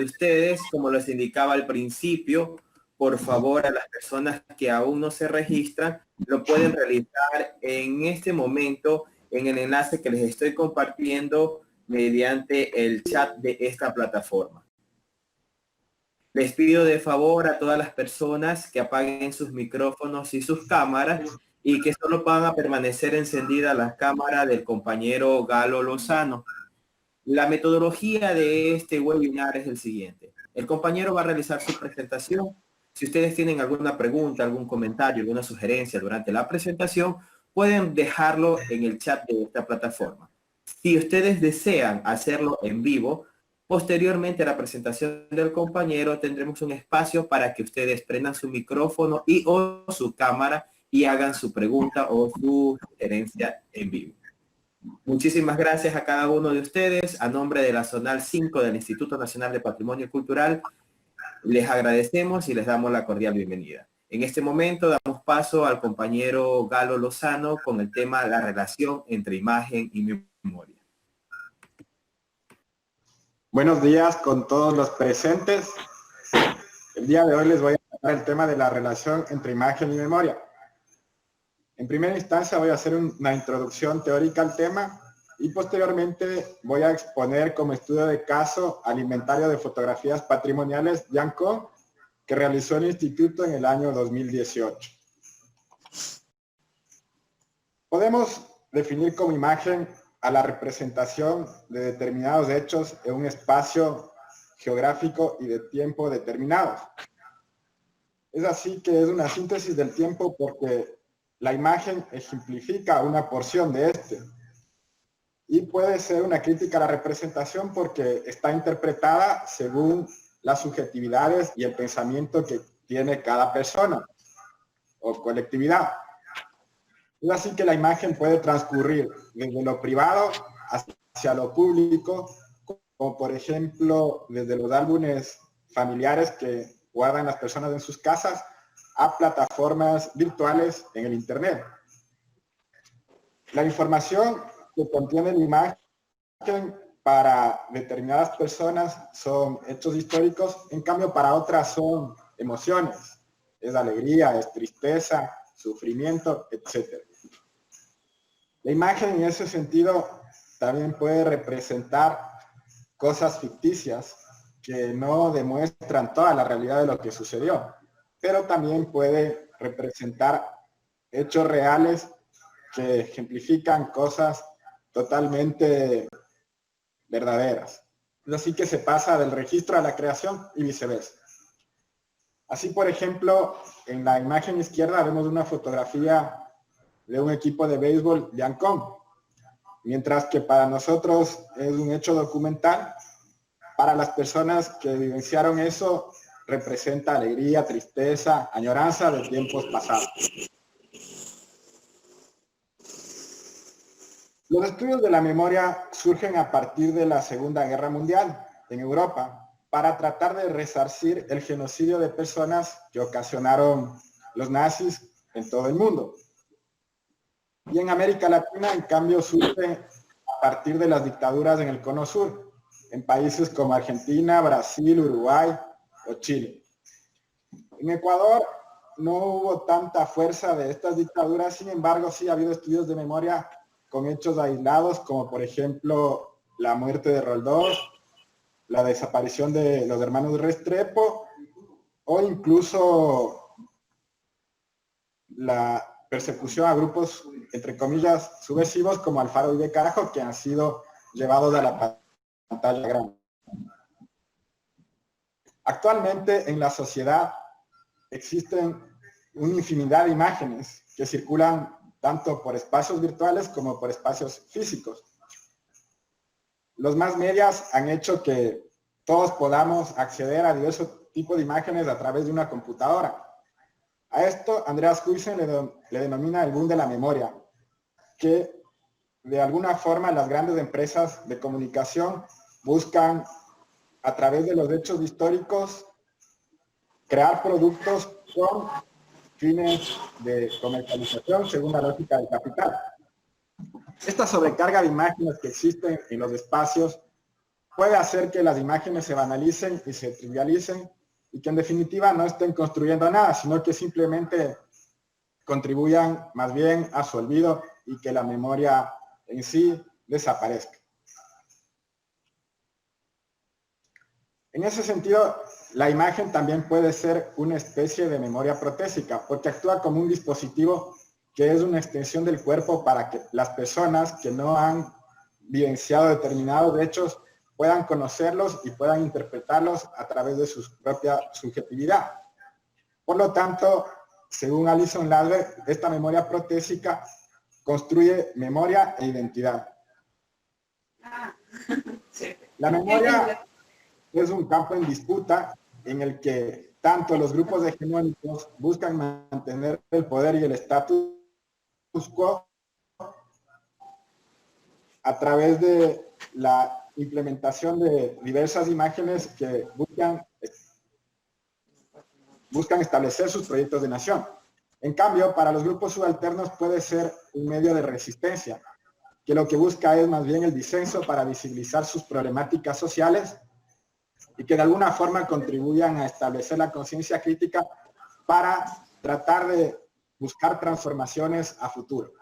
de ustedes, como les indicaba al principio, por favor, a las personas que aún no se registran, lo pueden realizar en este momento en el enlace que les estoy compartiendo mediante el chat de esta plataforma. Les pido de favor a todas las personas que apaguen sus micrófonos y sus cámaras y que solo van a permanecer encendida la cámara del compañero Galo Lozano. La metodología de este webinar es el siguiente. El compañero va a realizar su presentación. Si ustedes tienen alguna pregunta, algún comentario, alguna sugerencia durante la presentación, pueden dejarlo en el chat de esta plataforma. Si ustedes desean hacerlo en vivo, posteriormente a la presentación del compañero tendremos un espacio para que ustedes prendan su micrófono y o su cámara y hagan su pregunta o su sugerencia en vivo. Muchísimas gracias a cada uno de ustedes. A nombre de la Zonal 5 del Instituto Nacional de Patrimonio Cultural, les agradecemos y les damos la cordial bienvenida. En este momento damos paso al compañero Galo Lozano con el tema la relación entre imagen y memoria. Buenos días con todos los presentes. El día de hoy les voy a hablar el tema de la relación entre imagen y memoria. En primera instancia voy a hacer una introducción teórica al tema y posteriormente voy a exponer como estudio de caso al inventario de fotografías patrimoniales Yancón que realizó el instituto en el año 2018. Podemos definir como imagen a la representación de determinados hechos en un espacio geográfico y de tiempo determinados. Es así que es una síntesis del tiempo porque la imagen ejemplifica una porción de este. Y puede ser una crítica a la representación porque está interpretada según las subjetividades y el pensamiento que tiene cada persona o colectividad. Es así que la imagen puede transcurrir desde lo privado hacia lo público, como por ejemplo desde los álbumes familiares que guardan las personas en sus casas a plataformas virtuales en el Internet. La información que contiene la imagen para determinadas personas son hechos históricos, en cambio para otras son emociones, es alegría, es tristeza, sufrimiento, etc. La imagen en ese sentido también puede representar cosas ficticias que no demuestran toda la realidad de lo que sucedió, pero también puede representar hechos reales que ejemplifican cosas totalmente verdaderas. Es así que se pasa del registro a la creación y viceversa. Así, por ejemplo, en la imagen izquierda vemos una fotografía de un equipo de béisbol de Ancón, mientras que para nosotros es un hecho documental, para las personas que vivenciaron eso representa alegría, tristeza, añoranza de tiempos pasados. Los estudios de la memoria surgen a partir de la Segunda Guerra Mundial en Europa para tratar de resarcir el genocidio de personas que ocasionaron los nazis en todo el mundo. Y en América Latina, en cambio, surge a partir de las dictaduras en el Cono Sur, en países como Argentina, Brasil, Uruguay o Chile. En Ecuador no hubo tanta fuerza de estas dictaduras, sin embargo, sí ha habido estudios de memoria con hechos aislados, como por ejemplo la muerte de Roldós, la desaparición de los hermanos Restrepo, o incluso la persecución a grupos, entre comillas, subversivos como Alfaro y de Carajo, que han sido llevados a la pantalla grande. Actualmente en la sociedad existen una infinidad de imágenes que circulan tanto por espacios virtuales como por espacios físicos. Los más medias han hecho que todos podamos acceder a diversos tipos de imágenes a través de una computadora. A esto Andreas Huysen le denomina el boom de la memoria, que de alguna forma las grandes empresas de comunicación buscan a través de los hechos históricos crear productos con fines de comercialización según la lógica del capital. Esta sobrecarga de imágenes que existen en los espacios puede hacer que las imágenes se banalicen y se trivialicen y que en definitiva no estén construyendo nada, sino que simplemente contribuyan más bien a su olvido y que la memoria en sí desaparezca. En ese sentido, la imagen también puede ser una especie de memoria protésica, porque actúa como un dispositivo que es una extensión del cuerpo para que las personas que no han vivenciado determinados hechos puedan conocerlos y puedan interpretarlos a través de su propia subjetividad. Por lo tanto, según Alison Ladler, esta memoria protésica construye memoria e identidad. La memoria es un campo en disputa en el que tanto los grupos hegemónicos buscan mantener el poder y el status quo a través de la implementación de diversas imágenes que buscan establecer sus proyectos de nación. En cambio, para los grupos subalternos puede ser un medio de resistencia, que lo que busca es más bien el disenso para visibilizar sus problemáticas sociales y que de alguna forma contribuyan a establecer la conciencia crítica para tratar de buscar transformaciones a futuro.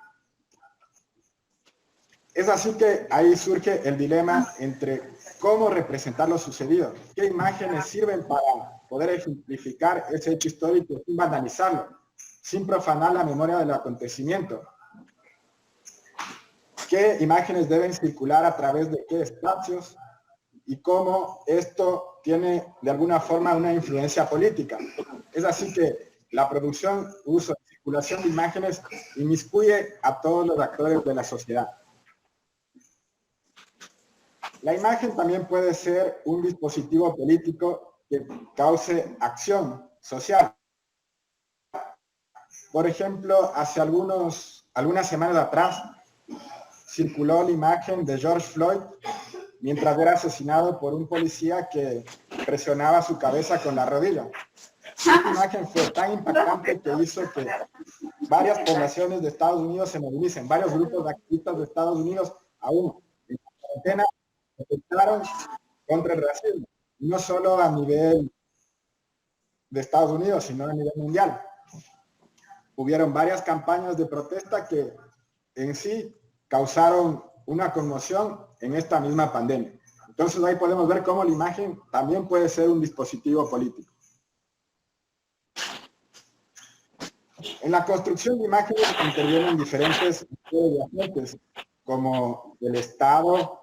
Es así que ahí surge el dilema entre cómo representar lo sucedido, qué imágenes sirven para poder ejemplificar ese hecho histórico sin banalizarlo, sin profanar la memoria del acontecimiento. ¿Qué imágenes deben circular a través de qué espacios? Y cómo esto tiene de alguna forma una influencia política. Es así que la producción, uso y circulación de imágenes inmiscuye a todos los actores de la sociedad. La imagen también puede ser un dispositivo político que cause acción social. Por ejemplo, hace algunas semanas atrás circuló la imagen de George Floyd mientras era asesinado por un policía que presionaba su cabeza con la rodilla. Esta imagen fue tan impactante que hizo que varias poblaciones de Estados Unidos se movilicen, varios grupos de activistas de Estados Unidos aún en la cuarentena protestaron contra el racismo, no solo a nivel de Estados Unidos, sino a nivel mundial. Hubieron varias campañas de protesta que en sí causaron una conmoción en esta misma pandemia. Entonces ahí podemos ver cómo la imagen también puede ser un dispositivo político. En la construcción de imágenes intervienen diferentes agentes, como el Estado,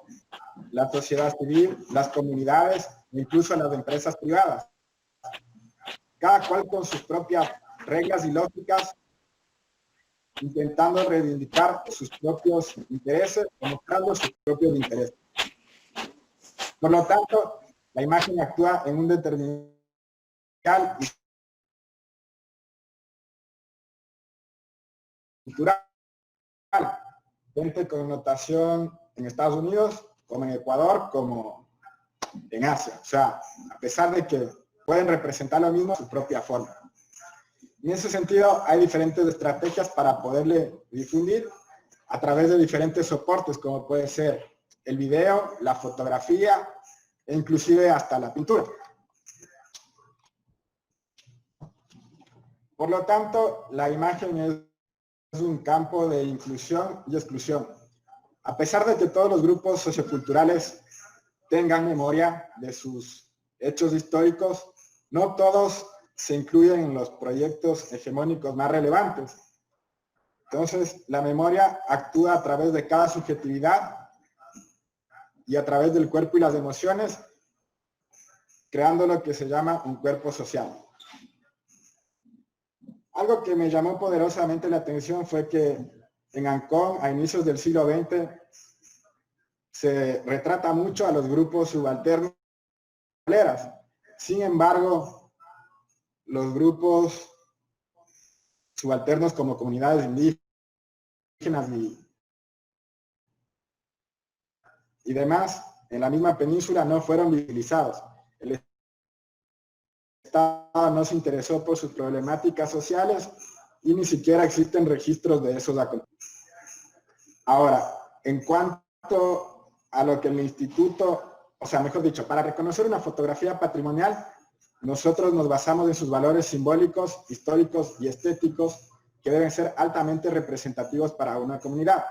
la sociedad civil, las comunidades e incluso las empresas privadas. Cada cual con sus propias reglas y lógicas, intentando reivindicar sus propios intereses o mostrando sus propios intereses. Por lo tanto, la imagen actúa en un determinado y cultural, de connotación en Estados Unidos, como en Ecuador, como en Asia. O sea, a pesar de que pueden representar lo mismo, su propia forma. En ese sentido, hay diferentes estrategias para poderle difundir a través de diferentes soportes, como puede ser el video, la fotografía e inclusive hasta la pintura. Por lo tanto, la imagen es un campo de inclusión y exclusión. A pesar de que todos los grupos socioculturales tengan memoria de sus hechos históricos, no todos se incluyen en los proyectos hegemónicos más relevantes. Entonces, la memoria actúa a través de cada subjetividad y a través del cuerpo y las emociones, creando lo que se llama un cuerpo social. Algo que me llamó poderosamente la atención fue que en Ancón, a inicios del siglo XX, se retrata mucho a los grupos subalternos. Sin embargo, los grupos subalternos como comunidades indígenas y demás, en la misma península no fueron visibilizados. El Estado no se interesó por sus problemáticas sociales y ni siquiera existen registros de esos acontecimientos. Ahora, en cuanto a lo que el instituto o sea, mejor dicho, para reconocer una fotografía patrimonial, nosotros nos basamos en sus valores simbólicos, históricos y estéticos que deben ser altamente representativos para una comunidad.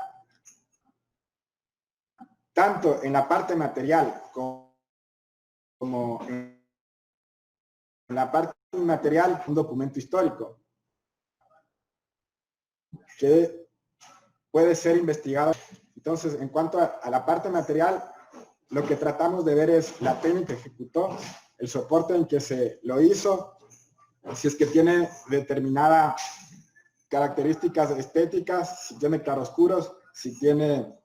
Tanto en la parte material como en la parte inmaterial, un documento histórico que puede ser investigado. Entonces, en cuanto a la parte material, lo que tratamos de ver es la técnica que ejecutó, el soporte en que se lo hizo, si es que tiene determinadas características estéticas, si tiene claroscuros, si tiene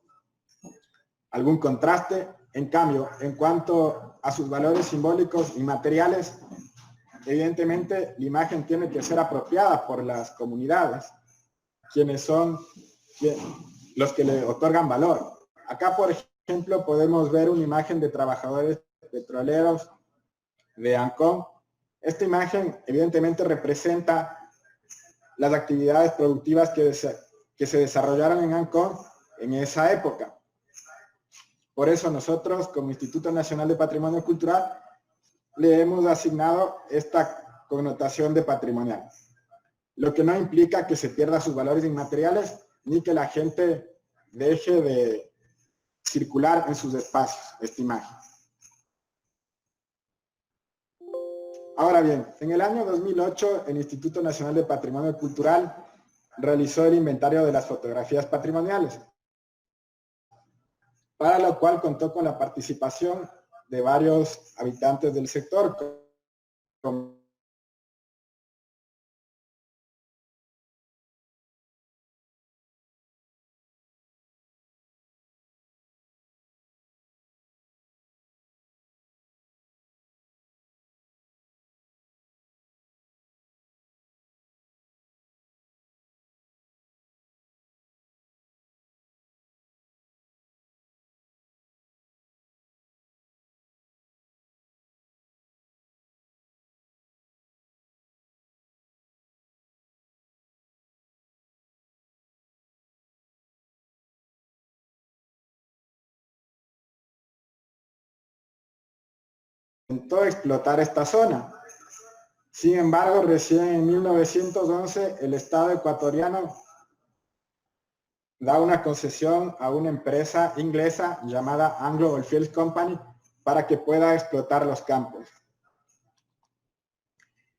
algún contraste. En cambio, en cuanto a sus valores simbólicos y materiales, evidentemente la imagen tiene que ser apropiada por las comunidades, quienes son los que le otorgan valor. Acá, por ejemplo, podemos ver una imagen de trabajadores petroleros de Ancón. Esta imagen evidentemente representa las actividades productivas que se desarrollaron en Ancón en esa época. Por eso nosotros, como Instituto Nacional de Patrimonio Cultural, le hemos asignado esta connotación de patrimonial, lo que no implica que se pierdan sus valores inmateriales ni que la gente deje de circular en sus espacios esta imagen. Ahora bien, en el año 2008 el Instituto Nacional de Patrimonio Cultural realizó el inventario de las fotografías patrimoniales, para lo cual contó con la participación de varios habitantes del sector, como intentó explotar esta zona. Sin embargo, recién en 1911 el Estado ecuatoriano da una concesión a una empresa inglesa llamada Anglo Oilfield Company para que pueda explotar los campos.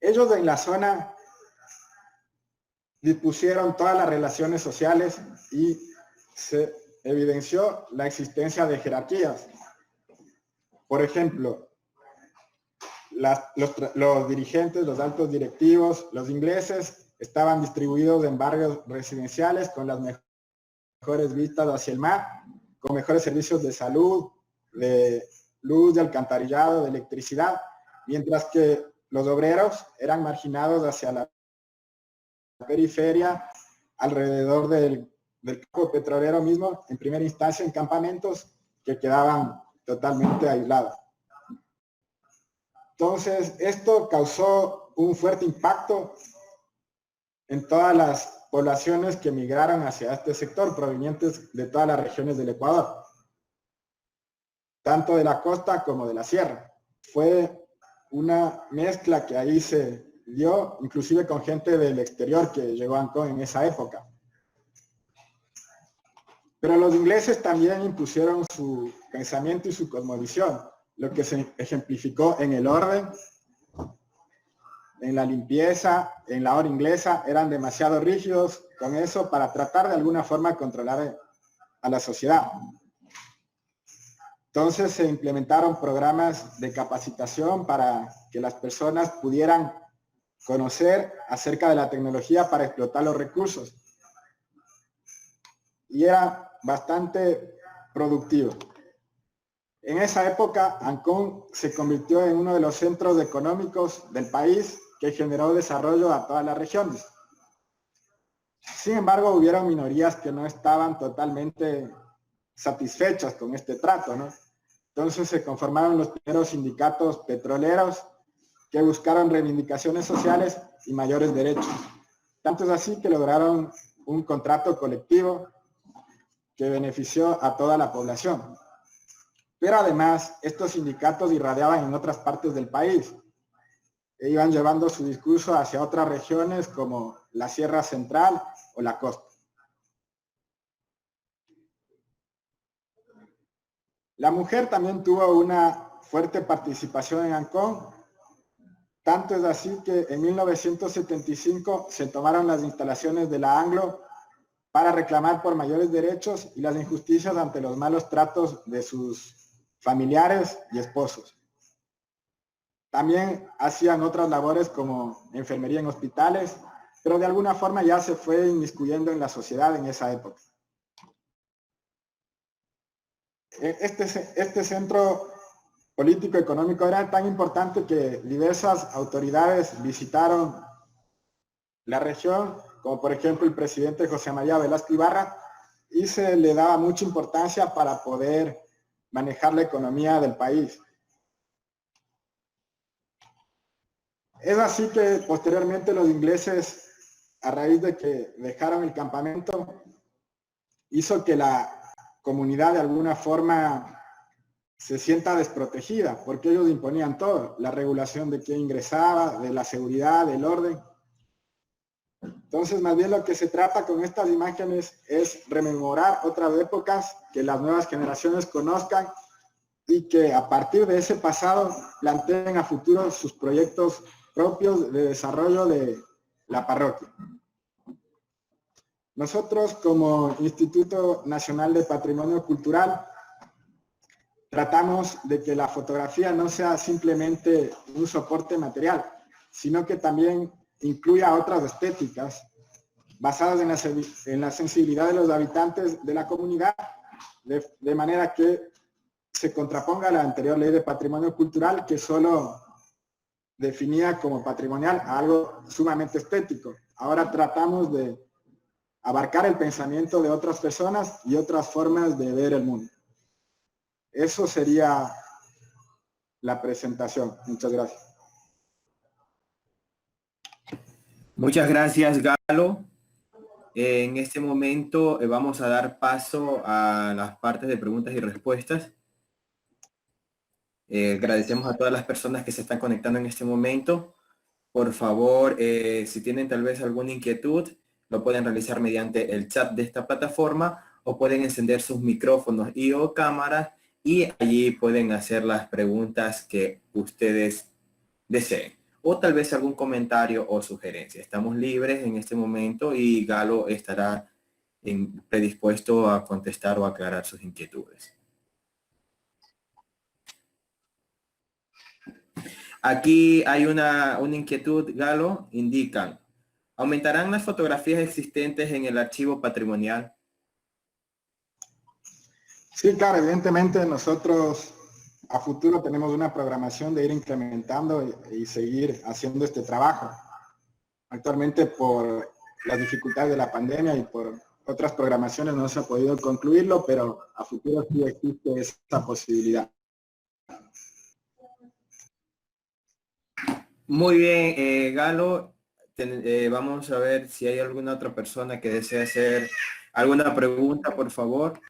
Ellos en la zona dispusieron todas las relaciones sociales y se evidenció la existencia de jerarquías. Por ejemplo, los dirigentes, los altos directivos, los ingleses estaban distribuidos en barrios residenciales con las mejores vistas hacia el mar, con mejores servicios de salud, de luz, de alcantarillado, de electricidad, mientras que los obreros eran marginados hacia la periferia, alrededor del campo petrolero mismo, en primera instancia en campamentos que quedaban totalmente aislados. Entonces, esto causó un fuerte impacto en todas las poblaciones que migraron hacia este sector, provenientes de todas las regiones del Ecuador, tanto de la costa como de la sierra. Fue una mezcla que ahí se dio, inclusive con gente del exterior que llegó a Ancón en esa época. Pero los ingleses también impusieron su pensamiento y su cosmovisión, lo que se ejemplificó en el orden, en la limpieza, en la hora inglesa. Eran demasiado rígidos con eso para tratar de alguna forma controlar a la sociedad. Entonces se implementaron programas de capacitación para que las personas pudieran conocer acerca de la tecnología para explotar los recursos. Y era bastante productivo. En esa época, Ancón se convirtió en uno de los centros económicos del país que generó desarrollo a todas las regiones. Sin embargo, hubieron minorías que no estaban totalmente satisfechas con este trato, ¿no? Entonces se conformaron los primeros sindicatos petroleros que buscaron reivindicaciones sociales y mayores derechos. Tanto es así que lograron un contrato colectivo que benefició a toda la población. Pero además, estos sindicatos irradiaban en otras partes del país e iban llevando su discurso hacia otras regiones como la Sierra Central o la costa. La mujer también tuvo una fuerte participación en Ancón. Tanto es así que en 1975 se tomaron las instalaciones de la Anglo para reclamar por mayores derechos y las injusticias ante los malos tratos de sus familiares y esposos. También hacían otras labores como enfermería en hospitales, pero de alguna forma ya se fue inmiscuyendo en la sociedad en esa época. Este centro político económico era tan importante que diversas autoridades visitaron la región, como por ejemplo el presidente José María Velasco Ibarra, y se le daba mucha importancia para poder manejar la economía del país. Es así que posteriormente los ingleses, a raíz de que dejaron el campamento, hizo que la comunidad de alguna forma se sienta desprotegida, porque ellos imponían todo, la regulación de quién ingresaba, de la seguridad, del orden. Entonces, más bien lo que se trata con estas imágenes es rememorar otras épocas que las nuevas generaciones conozcan y que a partir de ese pasado planteen a futuro sus proyectos propios de desarrollo de la parroquia. Nosotros como Instituto Nacional de Patrimonio Cultural tratamos de que la fotografía no sea simplemente un soporte material, sino que también incluya otras estéticas basadas en la sensibilidad de los habitantes de la comunidad, de manera que se contraponga a la anterior ley de patrimonio cultural que solo definía como patrimonial a algo sumamente estético. Ahora tratamos de abarcar el pensamiento de otras personas y otras formas de ver el mundo. Eso sería la presentación. Muchas gracias. Muchas gracias, Galo. En este momento vamos a dar paso a las partes de preguntas y respuestas. Agradecemos a todas las personas que se están conectando en este momento. Por favor, si tienen tal vez alguna inquietud, lo pueden realizar mediante el chat de esta plataforma o pueden encender sus micrófonos y o cámaras y allí pueden hacer las preguntas que ustedes deseen. O tal vez algún comentario o sugerencia. Estamos libres en este momento y Galo estará predispuesto a contestar o aclarar sus inquietudes. Aquí hay una inquietud, Galo, indican, ¿aumentarán las fotografías existentes en el archivo patrimonial? Sí, claro, evidentemente nosotros a futuro tenemos una programación de ir incrementando y seguir haciendo este trabajo. Actualmente por las dificultades de la pandemia y por otras programaciones no se ha podido concluirlo, pero a futuro sí existe esta posibilidad. Muy bien, Galo. Vamos a ver si hay alguna otra persona que desea hacer alguna pregunta, por favor.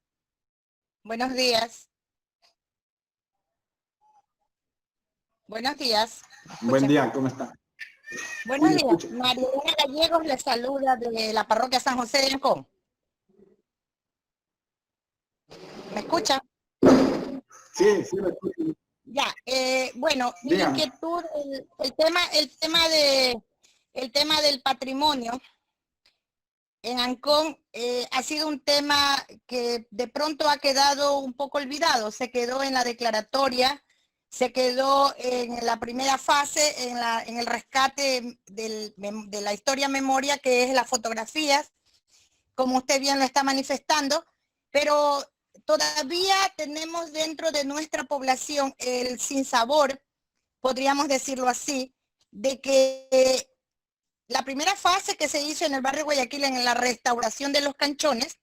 Buenos días. Buenos días. Buen día, ¿cómo está? Buenos días. María Gallegos le saluda de la parroquia San José de Ancón. ¿Me escucha? Sí, sí, me escucho. Ya, bueno, mi inquietud, el tema del patrimonio en Ancón ha sido un tema que de pronto ha quedado un poco olvidado. Se quedó en la declaratoria, se quedó en la primera fase, en el rescate de la historia memoria, que es las fotografías, como usted bien lo está manifestando, pero todavía tenemos dentro de nuestra población el sinsabor, podríamos decirlo así, de que la primera fase que se hizo en el barrio Guayaquil en la restauración de los canchones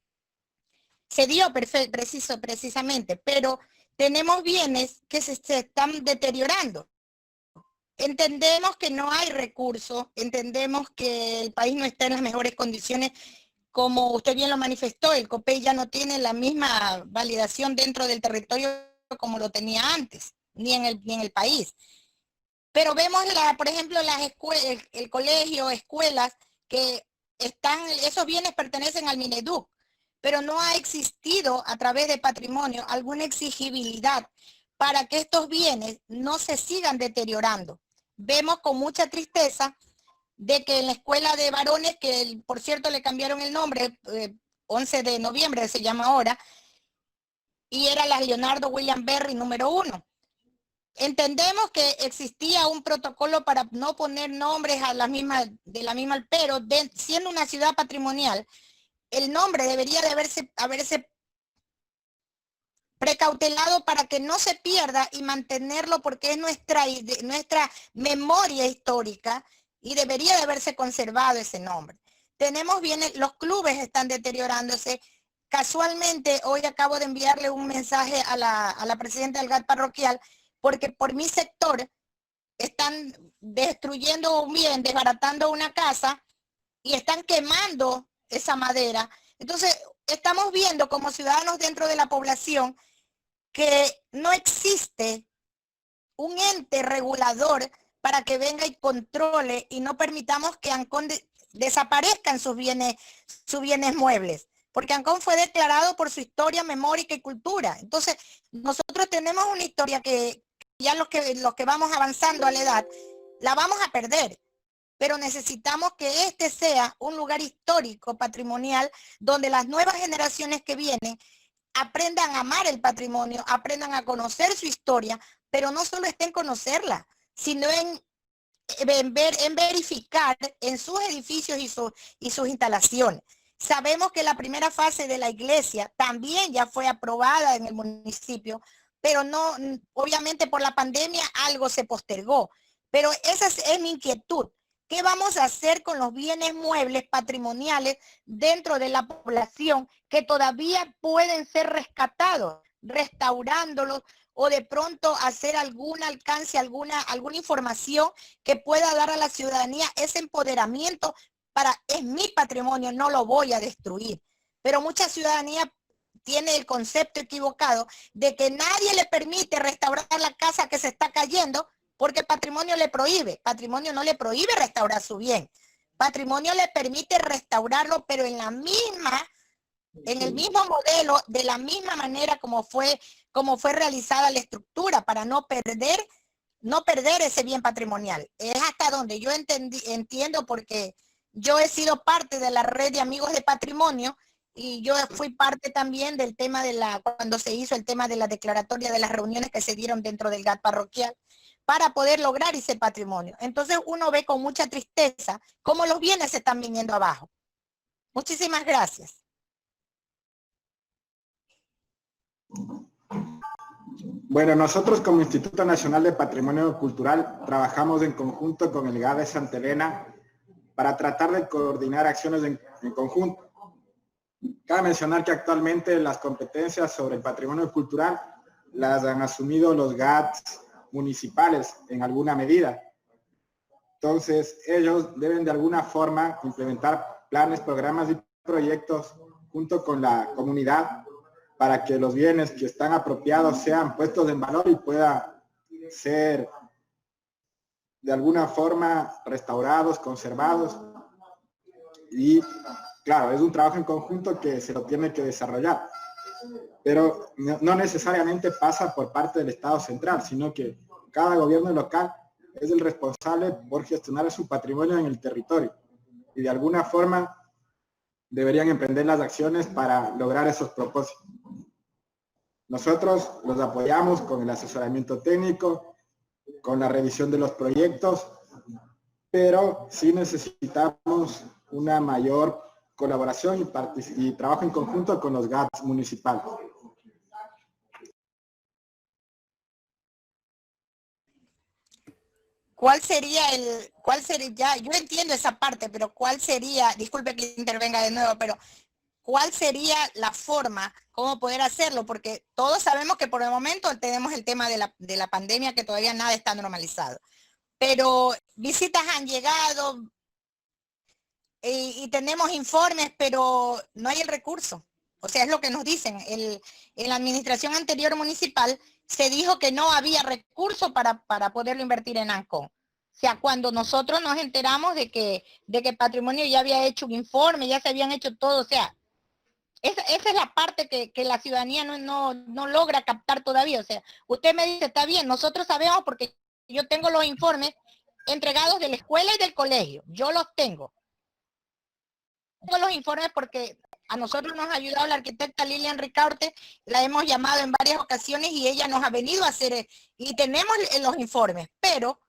se dio precisamente, pero tenemos bienes que se están deteriorando. Entendemos que no hay recursos, entendemos que el país no está en las mejores condiciones. Como usted bien lo manifestó, el COPEI ya no tiene la misma validación dentro del territorio como lo tenía antes, ni en el país. Pero vemos, por ejemplo, el colegio, escuelas que esos bienes pertenecen al Mineduc, pero no ha existido a través de patrimonio alguna exigibilidad para que estos bienes no se sigan deteriorando. Vemos con mucha tristeza de que en la escuela de varones, que por cierto le cambiaron el nombre, 11 de noviembre se llama ahora, y era la Leonardo William Berry número 1. Entendemos que existía un protocolo para no poner nombres de la misma, pero siendo una ciudad patrimonial, el nombre debería de haberse precautelado para que no se pierda y mantenerlo, porque es nuestra memoria histórica y debería de haberse conservado ese nombre. Tenemos bienes, los clubes están deteriorándose. Casualmente, hoy acabo de enviarle un mensaje a la presidenta del GAT parroquial, porque por mi sector están destruyendo un bien, desbaratando una casa y están quemando esa madera. Entonces, estamos viendo como ciudadanos dentro de la población que no existe un ente regulador para que venga y controle y no permitamos que Ancón desaparezcan sus bienes muebles, porque Ancón fue declarado por su historia, memoria y cultura. Entonces, nosotros tenemos una historia que ya los que vamos avanzando a la edad, la vamos a perder, pero necesitamos que este sea un lugar histórico, patrimonial, donde las nuevas generaciones que vienen aprendan a amar el patrimonio, aprendan a conocer su historia, pero no solo estén en conocerla, sino en verificar en sus edificios y sus instalaciones. Sabemos que la primera fase de la iglesia también ya fue aprobada en el municipio, pero no, obviamente por la pandemia algo se postergó. Pero esa es mi inquietud. ¿Qué vamos a hacer con los bienes muebles patrimoniales dentro de la población que todavía pueden ser rescatados, restaurándolos, o de pronto hacer algún alcance, alguna información que pueda dar a la ciudadanía ese empoderamiento es mi patrimonio, no lo voy a destruir? Pero mucha ciudadanía tiene el concepto equivocado de que nadie le permite restaurar la casa que se está cayendo, porque patrimonio le prohíbe. Patrimonio no le prohíbe restaurar su bien. Patrimonio le permite restaurarlo, pero en el mismo modelo, de la misma manera como fue realizada la estructura, para no perder ese bien patrimonial. Es hasta donde yo entiendo, porque yo he sido parte de la red de amigos de patrimonio, y yo fui parte también del tema cuando se hizo el tema de la declaratoria de las reuniones que se dieron dentro del GAT parroquial para poder lograr ese patrimonio. Entonces uno ve con mucha tristeza cómo los bienes se están viniendo abajo. Muchísimas gracias. Bueno, nosotros como Instituto Nacional de Patrimonio Cultural trabajamos en conjunto con el GAD de Santa Elena para tratar de coordinar acciones en conjunto. Cabe mencionar que actualmente las competencias sobre el patrimonio cultural las han asumido los GADs municipales en alguna medida. Entonces, ellos deben de alguna forma implementar planes, programas y proyectos junto con la comunidad para que los bienes que están apropiados sean puestos en valor y pueda ser de alguna forma restaurados, conservados. Y claro, es un trabajo en conjunto que se lo tiene que desarrollar, pero no necesariamente pasa por parte del Estado central, sino que cada gobierno local es el responsable por gestionar su patrimonio en el territorio, y de alguna forma deberían emprender las acciones para lograr esos propósitos. Nosotros los apoyamos con el asesoramiento técnico, con la revisión de los proyectos, pero sí necesitamos una mayor colaboración y trabajo en conjunto con los GADs municipales. ¿Cuál sería yo entiendo esa parte, pero cuál sería, disculpe que intervenga de nuevo, pero cuál sería la forma, cómo poder hacerlo? Porque todos sabemos que por el momento tenemos el tema de la pandemia, que todavía nada está normalizado. Pero visitas han llegado y tenemos informes, pero no hay el recurso. O sea, es lo que nos dicen. En la administración anterior municipal se dijo que no había recursos para poderlo invertir en Ancón. O sea, cuando nosotros nos enteramos de que Patrimonio ya había hecho un informe, ya se habían hecho todo, o sea, esa es la parte que la ciudadanía no logra captar todavía. O sea, usted me dice, está bien, nosotros sabemos porque yo tengo los informes entregados de la escuela y del colegio, yo los tengo. Tengo los informes porque a nosotros nos ha ayudado la arquitecta Lilian Ricaurte, la hemos llamado en varias ocasiones y ella nos ha venido a hacer, y tenemos los informes, pero,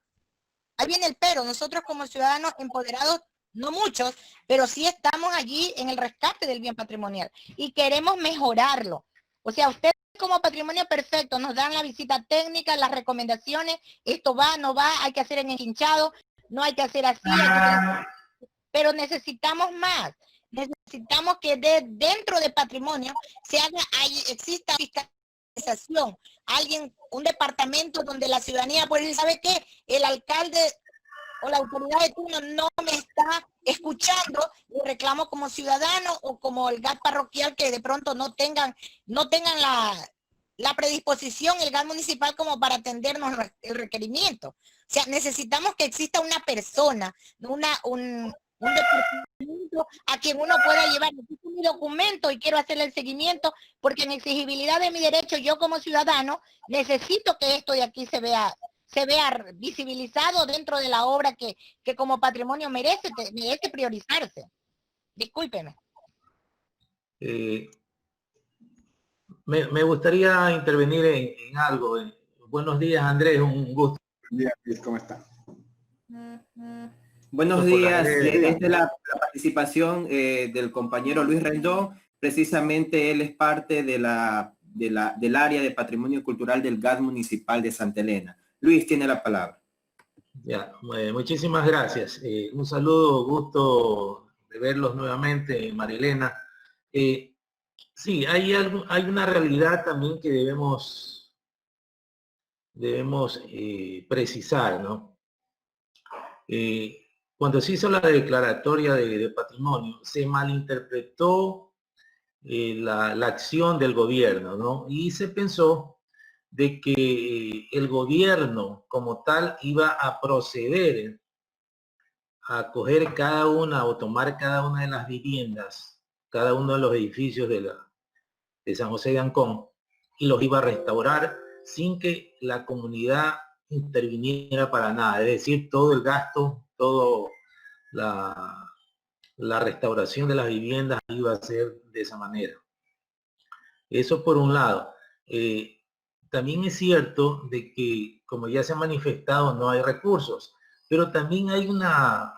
ahí viene el pero, nosotros como ciudadanos empoderados, no muchos, pero sí estamos allí en el rescate del bien patrimonial y queremos mejorarlo. O sea, ustedes como Patrimonio Perfecto nos dan la visita técnica, las recomendaciones, esto va, no va, hay que hacer en el hinchado, no hay que hacer así, pero necesitamos más. Necesitamos que dentro de Patrimonio exista fiscalización, un departamento donde la ciudadanía puede decir, ¿sabe qué? El alcalde o la autoridad de turno no me está escuchando, y reclamo como ciudadano o como el GAT parroquial que de pronto no tengan la predisposición, el GAT municipal como para atendernos el requerimiento. O sea, necesitamos que exista una persona, un departamento a quien uno pueda llevar mi documento y quiero hacerle el seguimiento, porque en exigibilidad de mi derecho, yo como ciudadano, necesito que esto de aquí se vea visibilizado dentro de la obra que como patrimonio merece priorizarse. Discúlpeme. Me gustaría intervenir en algo. Buenos días, Andrés, un gusto. Buenos días, ¿cómo está? Buenos días. Desde la participación del compañero Luis Rendón, precisamente él es parte del área de Patrimonio Cultural del GAT Municipal de Santa Elena. Luis tiene la palabra. Ya, muchísimas gracias. Un saludo, gusto de verlos nuevamente, Marilena. Sí, hay una realidad también que debemos precisar, ¿no? Cuando se hizo la declaratoria de patrimonio, se malinterpretó la acción del gobierno, ¿no? Y se pensó de que el gobierno como tal iba a proceder a coger cada una o tomar cada una de las viviendas, cada uno de los edificios de San José de Ancón, y los iba a restaurar sin que la comunidad interviniera para nada. Es decir, todo el gasto, todo la restauración de las viviendas iba a ser de esa manera. Eso por un lado. También es cierto de que, como ya se ha manifestado, no hay recursos, pero también hay una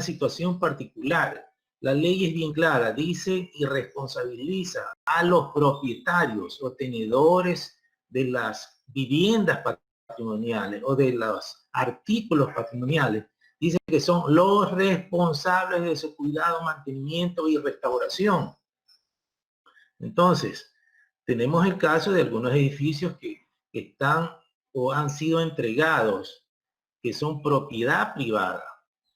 situación particular. La ley es bien clara, dice y responsabiliza a los propietarios o tenedores de las viviendas patrimoniales o de los artículos patrimoniales. Dice que son los responsables de su cuidado, mantenimiento y restauración. Entonces, tenemos el caso de algunos edificios que están o han sido entregados, que son propiedad privada,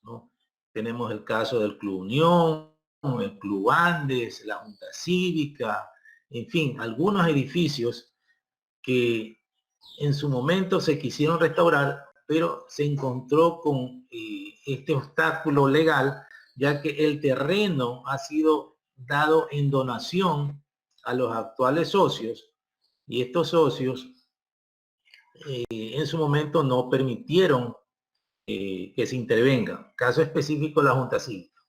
¿no? Tenemos el caso del Club Unión, el Club Andes, la Junta Cívica, en fin, algunos edificios que en su momento se quisieron restaurar, pero se encontró con este obstáculo legal, ya que el terreno ha sido dado en donación a los actuales socios, y estos socios en su momento no permitieron que se intervenga. Caso específico, la Junta Cívica.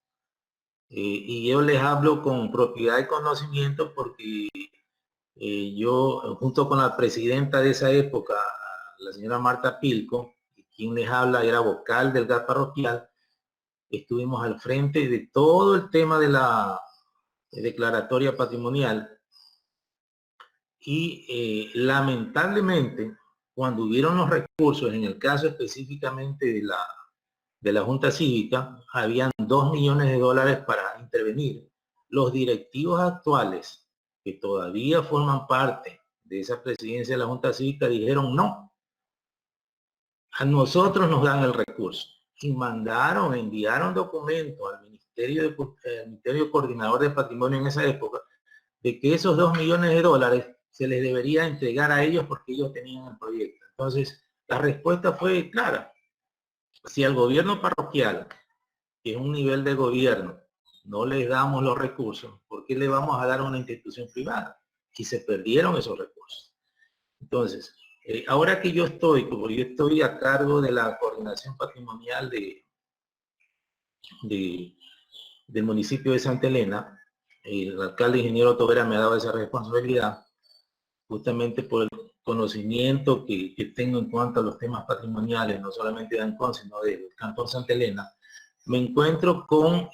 Y yo les hablo con propiedad y conocimiento porque yo, junto con la presidenta de esa época, la señora Marta Pilco, quien les habla era vocal del GAT parroquial, estuvimos al frente de todo el tema de la declaratoria patrimonial. Y lamentablemente, cuando hubieron los recursos, en el caso específicamente de la Junta Cívica, habían $2 millones para intervenir. Los directivos actuales, que todavía forman parte de esa presidencia de la Junta Cívica, dijeron no. A nosotros nos dan el recurso. Y enviaron documentos al Ministerio Coordinador de Patrimonio en esa época, de que esos $2 millones se les debería entregar a ellos porque ellos tenían el proyecto. Entonces, la respuesta fue clara. Si al gobierno parroquial, que es un nivel de gobierno, no les damos los recursos, ¿por qué le vamos a dar a una institución privada? Y se perdieron esos recursos. Entonces, ahora que como yo estoy a cargo de la coordinación patrimonial del municipio de Santa Elena, el alcalde ingeniero Tobera me ha dado esa responsabilidad, justamente por el conocimiento que tengo en cuanto a los temas patrimoniales, no solamente de Ancón, sino del Cantón Santa Elena. Me encuentro con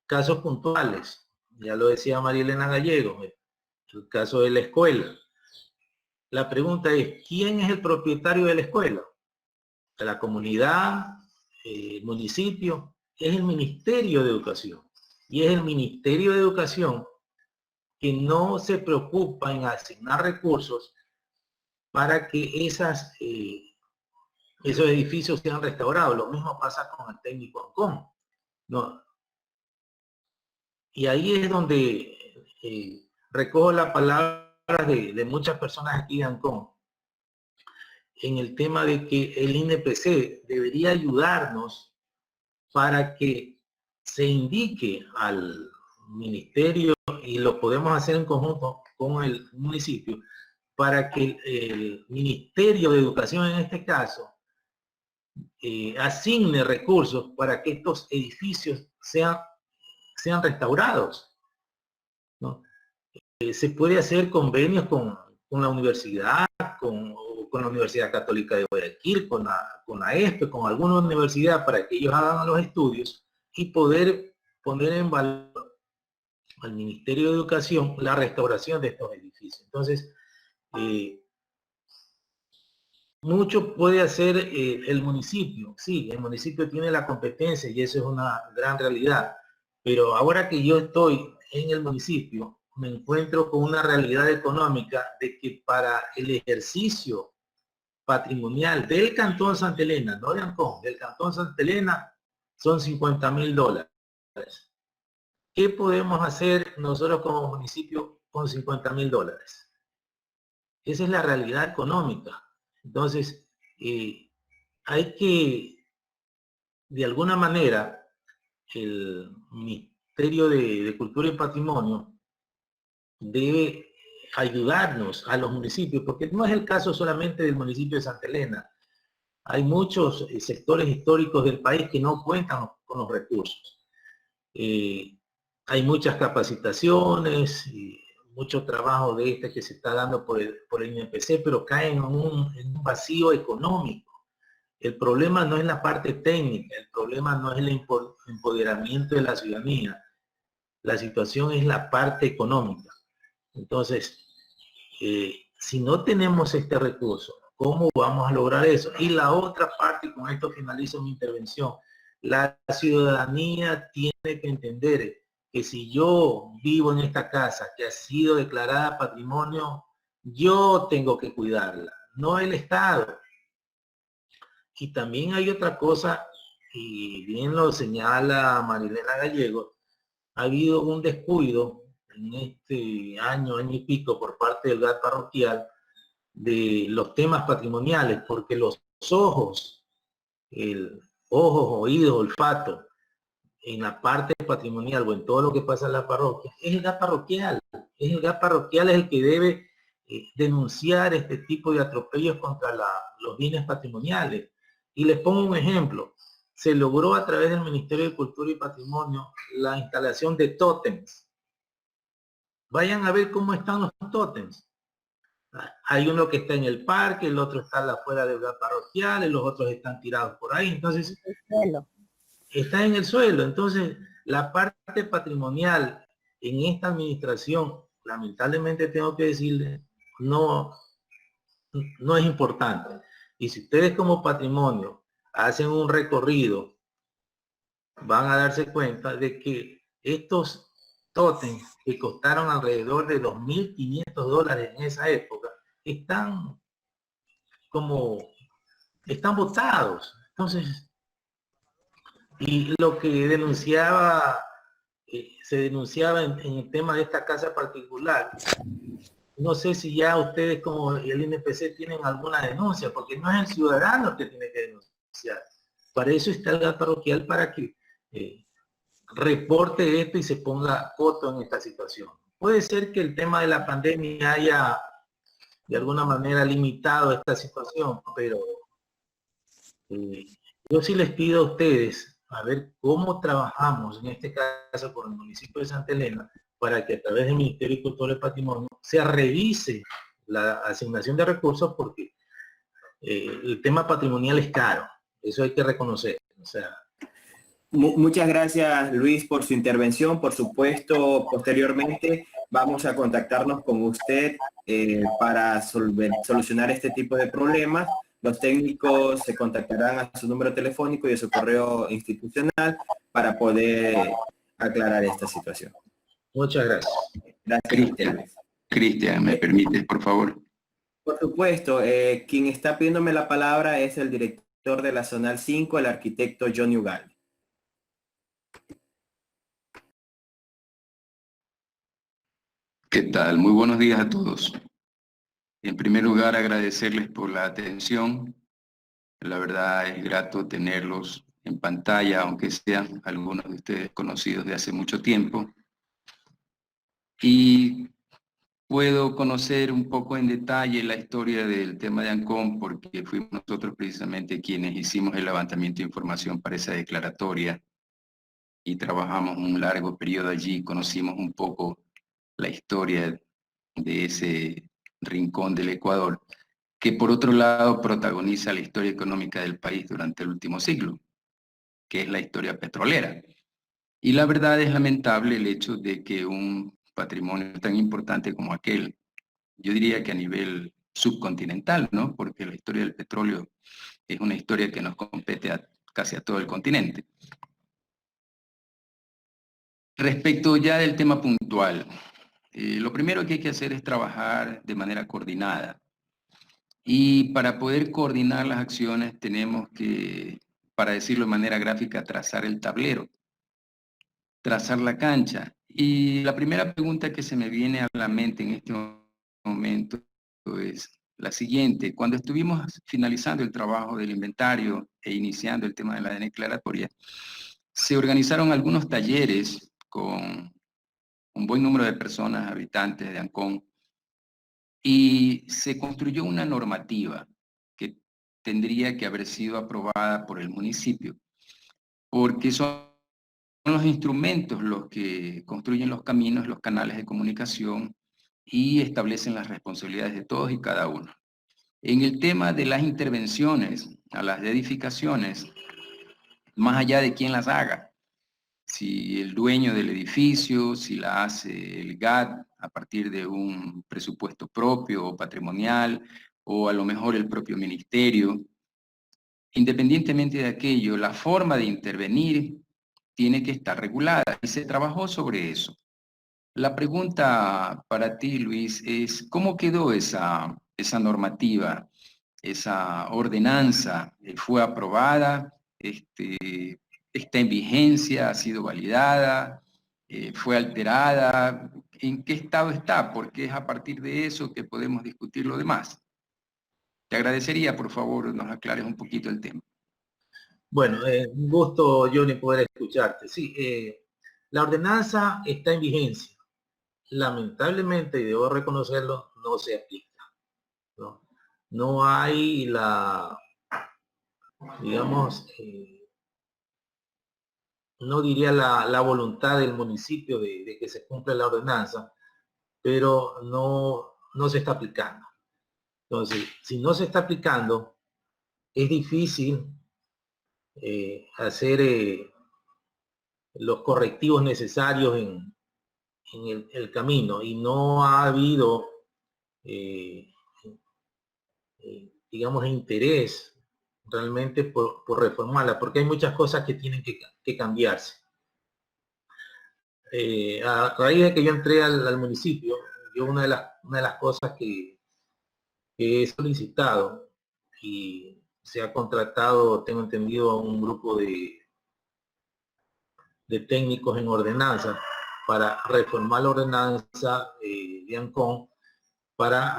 casos puntuales, ya lo decía María Elena Gallego, el caso de la escuela. La pregunta es, ¿quién es el propietario de la escuela? ¿La comunidad? ¿El municipio? Es el Ministerio de Educación. Y es el Ministerio de Educación que no se preocupa en asignar recursos para que esos edificios sean restaurados. Lo mismo pasa con el técnico Ancón, ¿no? Y ahí es donde recojo la palabra de muchas personas aquí de Ancón, en el tema de que el INPC debería ayudarnos para que se indique al ministerio, y lo podemos hacer en conjunto con el municipio, para que el Ministerio de Educación en este caso asigne recursos para que estos edificios sean restaurados, ¿no? Se puede hacer convenios con la universidad, con la Universidad Católica de Guayaquil, con la ESPE, con alguna universidad, para que ellos hagan los estudios y poder poner en valor al Ministerio de Educación la restauración de estos edificios. Entonces, mucho puede hacer el municipio. Sí, el municipio tiene la competencia y eso es una gran realidad. Pero ahora que yo estoy en el municipio, me encuentro con una realidad económica de que para el ejercicio patrimonial del Cantón Santa Elena, no de Ancón, del Cantón Santa Elena, son $50,000. ¿Qué podemos hacer nosotros como municipio con $50,000? Esa es la realidad económica. Entonces, hay que, de alguna manera, el Ministerio de Cultura y Patrimonio debe ayudarnos a los municipios, porque no es el caso solamente del municipio de Santa Elena. Hay muchos sectores históricos del país que no cuentan con los recursos. Hay muchas capacitaciones, mucho trabajo de que se está dando por el INPC, pero caen en un vacío económico. El problema no es la parte técnica, el problema no es el empoderamiento de la ciudadanía. La situación es la parte económica. Entonces, si no tenemos este recurso, ¿cómo vamos a lograr eso? Y la otra parte, y con esto finalizo mi intervención, la ciudadanía tiene que entender que si yo vivo en esta casa que ha sido declarada patrimonio, yo tengo que cuidarla, no el Estado. Y también hay otra cosa, y bien lo señala Marilena Gallego, ha habido un descuido en este año y pico por parte del GAT parroquial de los temas patrimoniales, porque los ojos, oídos, olfato, en la parte patrimonial o en todo lo que pasa en la parroquia, es el GAT parroquial. Es el GAT parroquial es el que debe denunciar este tipo de atropellos contra los bienes patrimoniales. Y les pongo un ejemplo. Se logró a través del Ministerio de Cultura y Patrimonio la instalación de tótems. Vayan a ver cómo están los tótems. Hay uno que está en el parque, el otro está afuera del lugar parroquial, y los otros están tirados por ahí. Entonces, está en el suelo. Entonces, la parte patrimonial en esta administración, lamentablemente tengo que decirle, no es importante. Y si ustedes como patrimonio hacen un recorrido, van a darse cuenta de que estos tótems que costaron alrededor de $2,500 en esa época, están botados. Entonces, y lo que se denunciaba en el tema de esta casa particular, no sé si ya ustedes como el INPC tienen alguna denuncia, porque no es el ciudadano el que tiene que denunciar. Para eso está el GAT parroquial, para que reporte esto y se ponga coto en esta situación. Puede ser que el tema de la pandemia haya de alguna manera limitado esta situación, pero yo sí les pido a ustedes a ver cómo trabajamos, en este caso con el municipio de Santa Elena, para que a través del Ministerio de Cultura y Patrimonio se revise la asignación de recursos, porque el tema patrimonial es caro, eso hay que reconocer. O sea, Muchas gracias, Luis, por su intervención. Por supuesto, posteriormente vamos a contactarnos con usted para solucionar este tipo de problemas. Los técnicos se contactarán a su número telefónico y a su correo institucional para poder aclarar esta situación. muchas gracias. Gracias. Cristian, ¿me permites, por favor? Por supuesto, quien está pidiéndome la palabra es el director de la Zonal 5, el arquitecto Johnny Ugalde. ¿Qué tal? Muy buenos días a todos. En primer lugar, agradecerles por la atención. La verdad es grato tenerlos en pantalla, aunque sean algunos de ustedes conocidos de hace mucho tiempo. Y puedo conocer un poco en detalle la historia del tema de ANCOM, porque fuimos nosotros precisamente quienes hicimos el levantamiento de información para esa declaratoria y trabajamos un largo periodo allí, conocimos un poco la historia de ese rincón del Ecuador, que por otro lado protagoniza la historia económica del país durante el último siglo, que es la historia petrolera. Y la verdad es lamentable el hecho de que un patrimonio tan importante como aquel, yo diría que a nivel subcontinental, ¿no? Porque la historia del petróleo es una historia que nos compete casi a todo el continente. Respecto ya del tema puntual, lo primero que hay que hacer es trabajar de manera coordinada. Y para poder coordinar las acciones tenemos que, para decirlo de manera gráfica, trazar el tablero, trazar la cancha. Y la primera pregunta que se me viene a la mente en este momento es la siguiente. Cuando estuvimos finalizando el trabajo del inventario e iniciando el tema de la declaratoria, se organizaron algunos talleres con un buen número de personas, habitantes de Ancón, y se construyó una normativa que tendría que haber sido aprobada por el municipio, porque son los instrumentos los que construyen los caminos, los canales de comunicación y establecen las responsabilidades de todos y cada uno. En el tema de las intervenciones a las edificaciones, más allá de quién las haga, si el dueño del edificio, si la hace el GAT a partir de un presupuesto propio o patrimonial, o a lo mejor el propio ministerio. Independientemente de aquello, la forma de intervenir tiene que estar regulada y se trabajó sobre eso. La pregunta para ti, Luis, es ¿cómo quedó esa normativa, esa ordenanza? ¿Fue aprobada? ¿Está en vigencia? ¿Ha sido validada? ¿Fue alterada? ¿En qué estado está? Porque es a partir de eso que podemos discutir lo demás. Te agradecería, por favor, nos aclares un poquito el tema. Bueno, un gusto, Johnny, poder escucharte. Sí, la ordenanza está en vigencia. Lamentablemente, y debo reconocerlo, no se aplica, ¿no? No hay la, digamos, no diría la voluntad del municipio de que se cumpla la ordenanza, pero no se está aplicando. Entonces, si no se está aplicando, es difícil hacer los correctivos necesarios en el camino, y no ha habido, digamos, interés realmente por reformarla, porque hay muchas cosas que tienen que cambiarse. A raíz de que yo entré al municipio, yo una de las cosas que he solicitado, y se ha contratado, tengo entendido, a un grupo de técnicos en ordenanza para reformar la ordenanza de Ancón, para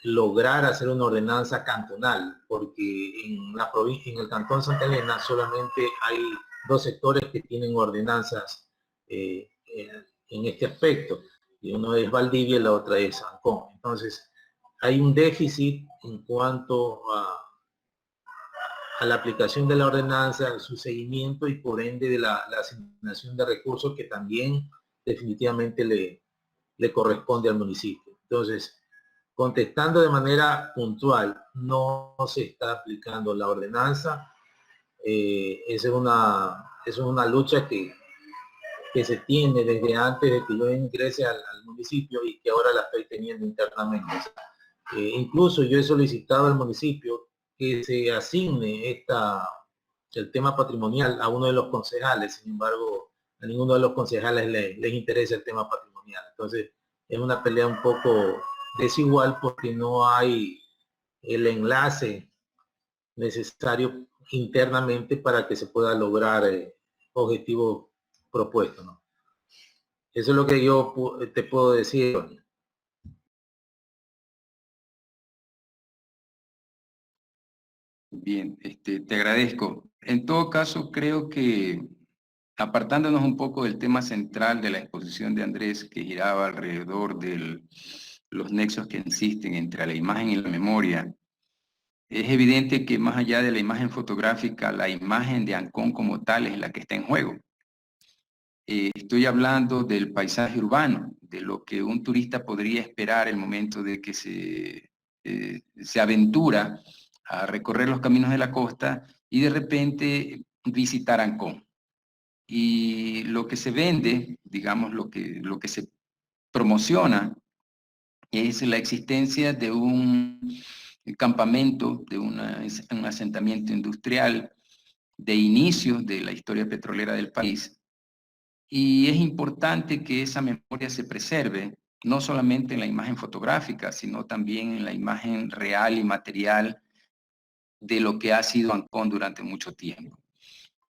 lograr hacer una ordenanza cantonal, porque en la provincia, en el Cantón Santa Elena, solamente hay 2 sectores que tienen ordenanzas en este aspecto, y uno es Valdivia y la otra es Ancón. Entonces, hay un déficit en cuanto a la aplicación de la ordenanza, su seguimiento y por ende de la asignación de recursos que también definitivamente le corresponde al municipio. Entonces, contestando de manera puntual, no se está aplicando la ordenanza. Esa es una lucha que se tiene desde antes de que yo ingrese al municipio y que ahora la estoy teniendo internamente. Incluso yo he solicitado al municipio que se asigne el tema patrimonial a uno de los concejales. Sin embargo, a ninguno de los concejales les interesa el tema patrimonial. Entonces, es una pelea un poco desigual porque no hay el enlace necesario internamente para que se pueda lograr objetivos propuestos, ¿no? Eso es lo que yo te puedo decir. Bien, te agradezco. En todo caso, creo que apartándonos un poco del tema central de la exposición de Andrés, que giraba alrededor de los nexos que existen entre la imagen y la memoria, es evidente que más allá de la imagen fotográfica, la imagen de Ancón como tal es la que está en juego. Estoy hablando del paisaje urbano, de lo que un turista podría esperar el momento de que se aventura a recorrer los caminos de la costa y de repente visitar Ancón. Y lo que se vende, digamos, lo que se promociona es la existencia de un campamento, de un asentamiento industrial de inicio de la historia petrolera del país. Y es importante que esa memoria se preserve, no solamente en la imagen fotográfica, sino también en la imagen real y material de lo que ha sido Ancón durante mucho tiempo.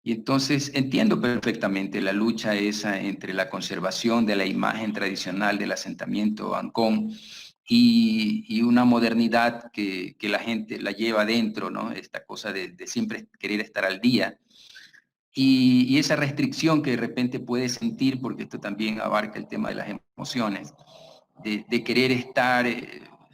Y entonces entiendo perfectamente la lucha esa entre la conservación de la imagen tradicional del asentamiento Ancón y una modernidad que la gente la lleva dentro, ¿no? Esta cosa de siempre querer estar al día. Y esa restricción que de repente puede sentir, porque esto también abarca el tema de las emociones, de querer estar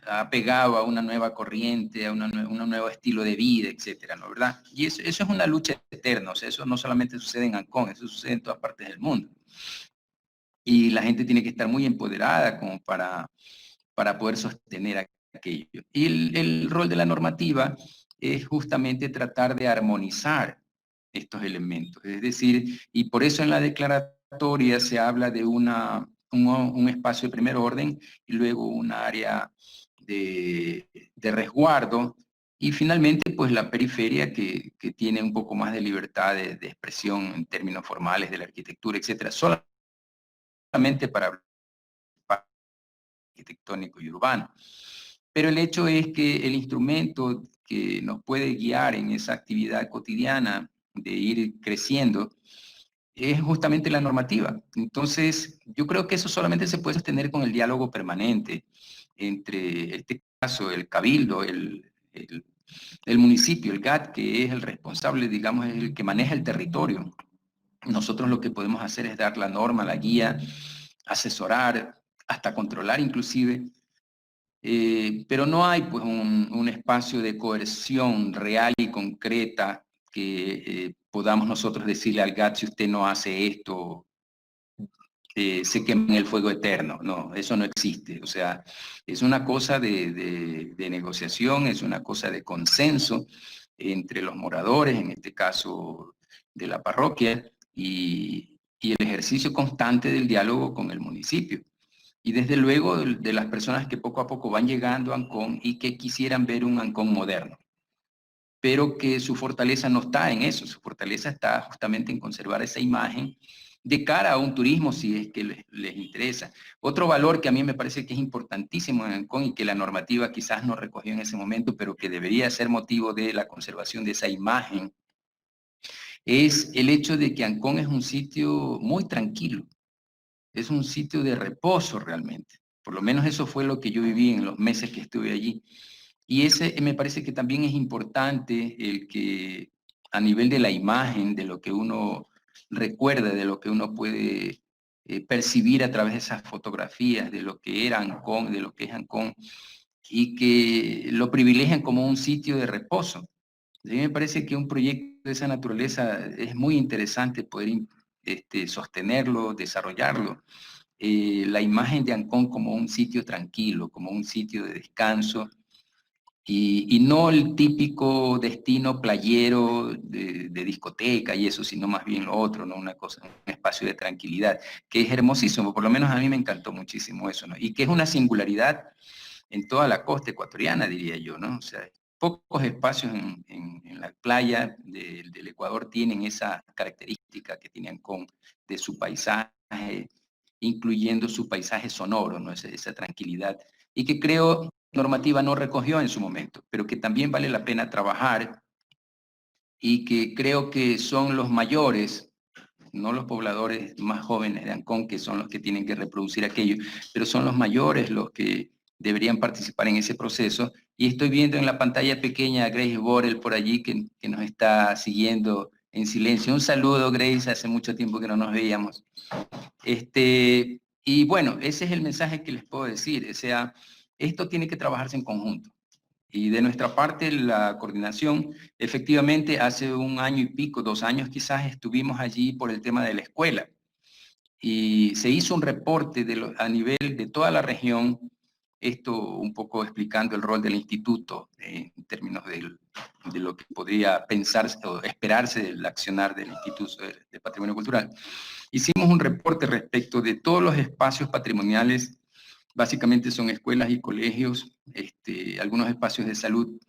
apegado a una nueva corriente, a un nuevo estilo de vida, etcétera, ¿no? ¿Verdad? Y eso es una lucha eterna, o sea, eso no solamente sucede en Ancón, eso sucede en todas partes del mundo. Y la gente tiene que estar muy empoderada como para poder sostener aquello. Y el rol de la normativa es justamente tratar de armonizar estos elementos. Es decir, y por eso en la declaratoria se habla de un espacio de primer orden y luego un área de resguardo y finalmente pues la periferia que tiene un poco más de libertad de expresión en términos formales de la arquitectura, etcétera, solamente para arquitectónico y urbano. Pero el hecho es que el instrumento que nos puede guiar en esa actividad cotidiana de ir creciendo es justamente la normativa. Entonces, yo creo que eso solamente se puede sostener con el diálogo permanente entre, en este caso, el cabildo, el municipio, el GAT, que es el responsable, digamos, es el que maneja el territorio. Nosotros lo que podemos hacer es dar la norma, la guía, asesorar, hasta controlar inclusive, pero no hay pues un espacio de coerción real y concreta que podamos nosotros decirle al GAT, si usted no hace esto, se quema en el fuego eterno. No, eso no existe. O sea, es una cosa de negociación, es una cosa de consenso entre los moradores, en este caso de la parroquia, y el ejercicio constante del diálogo con el municipio. Y desde luego de las personas que poco a poco van llegando a Ancón y que quisieran ver un Ancón moderno, pero que su fortaleza no está en eso, su fortaleza está justamente en conservar esa imagen de cara a un turismo si es que les interesa. Otro valor que a mí me parece que es importantísimo en Ancón y que la normativa quizás no recogió en ese momento, pero que debería ser motivo de la conservación de esa imagen, es el hecho de que Ancón es un sitio muy tranquilo, es un sitio de reposo realmente. Por lo menos eso fue lo que yo viví en los meses que estuve allí. Y ese me parece que también es importante el que a nivel de la imagen, de lo que uno recuerda, de lo que uno puede percibir a través de esas fotografías, de lo que era Ancón, de lo que es Ancón, y que lo privilegian como un sitio de reposo. A mí me parece que un proyecto de esa naturaleza es muy interesante poder sostenerlo, desarrollarlo. La imagen de Ancón como un sitio tranquilo, como un sitio de descanso, y no el típico destino playero de discoteca y eso, sino más bien lo otro, ¿no? Una cosa, un espacio de tranquilidad, que es hermosísimo, por lo menos a mí me encantó muchísimo eso, ¿no? Y que es una singularidad en toda la costa ecuatoriana, diría yo, ¿no? O sea, pocos espacios en la playa del Ecuador tienen esa característica que tienen de su paisaje, incluyendo su paisaje sonoro, ¿no? Esa tranquilidad, y que creo normativa no recogió en su momento, pero que también vale la pena trabajar y que creo que son los mayores, no los pobladores más jóvenes de Ancón, que son los que tienen que reproducir aquello, pero son los mayores los que deberían participar en ese proceso. Y estoy viendo en la pantalla pequeña a Grace Borel por allí que nos está siguiendo en silencio. Un saludo, Grace, hace mucho tiempo que no nos veíamos. Y bueno, ese es el mensaje que les puedo decir. O sea, esto tiene que trabajarse en conjunto. Y de nuestra parte, la coordinación, efectivamente, hace 1 año y pico, 2 años quizás, estuvimos allí por el tema de la escuela. Y se hizo un reporte a nivel de toda la región, esto un poco explicando el rol del instituto en términos de lo que podría pensarse o esperarse del accionar del Instituto de Patrimonio Cultural. Hicimos un reporte respecto de todos los espacios patrimoniales. Básicamente son escuelas y colegios, algunos espacios de salud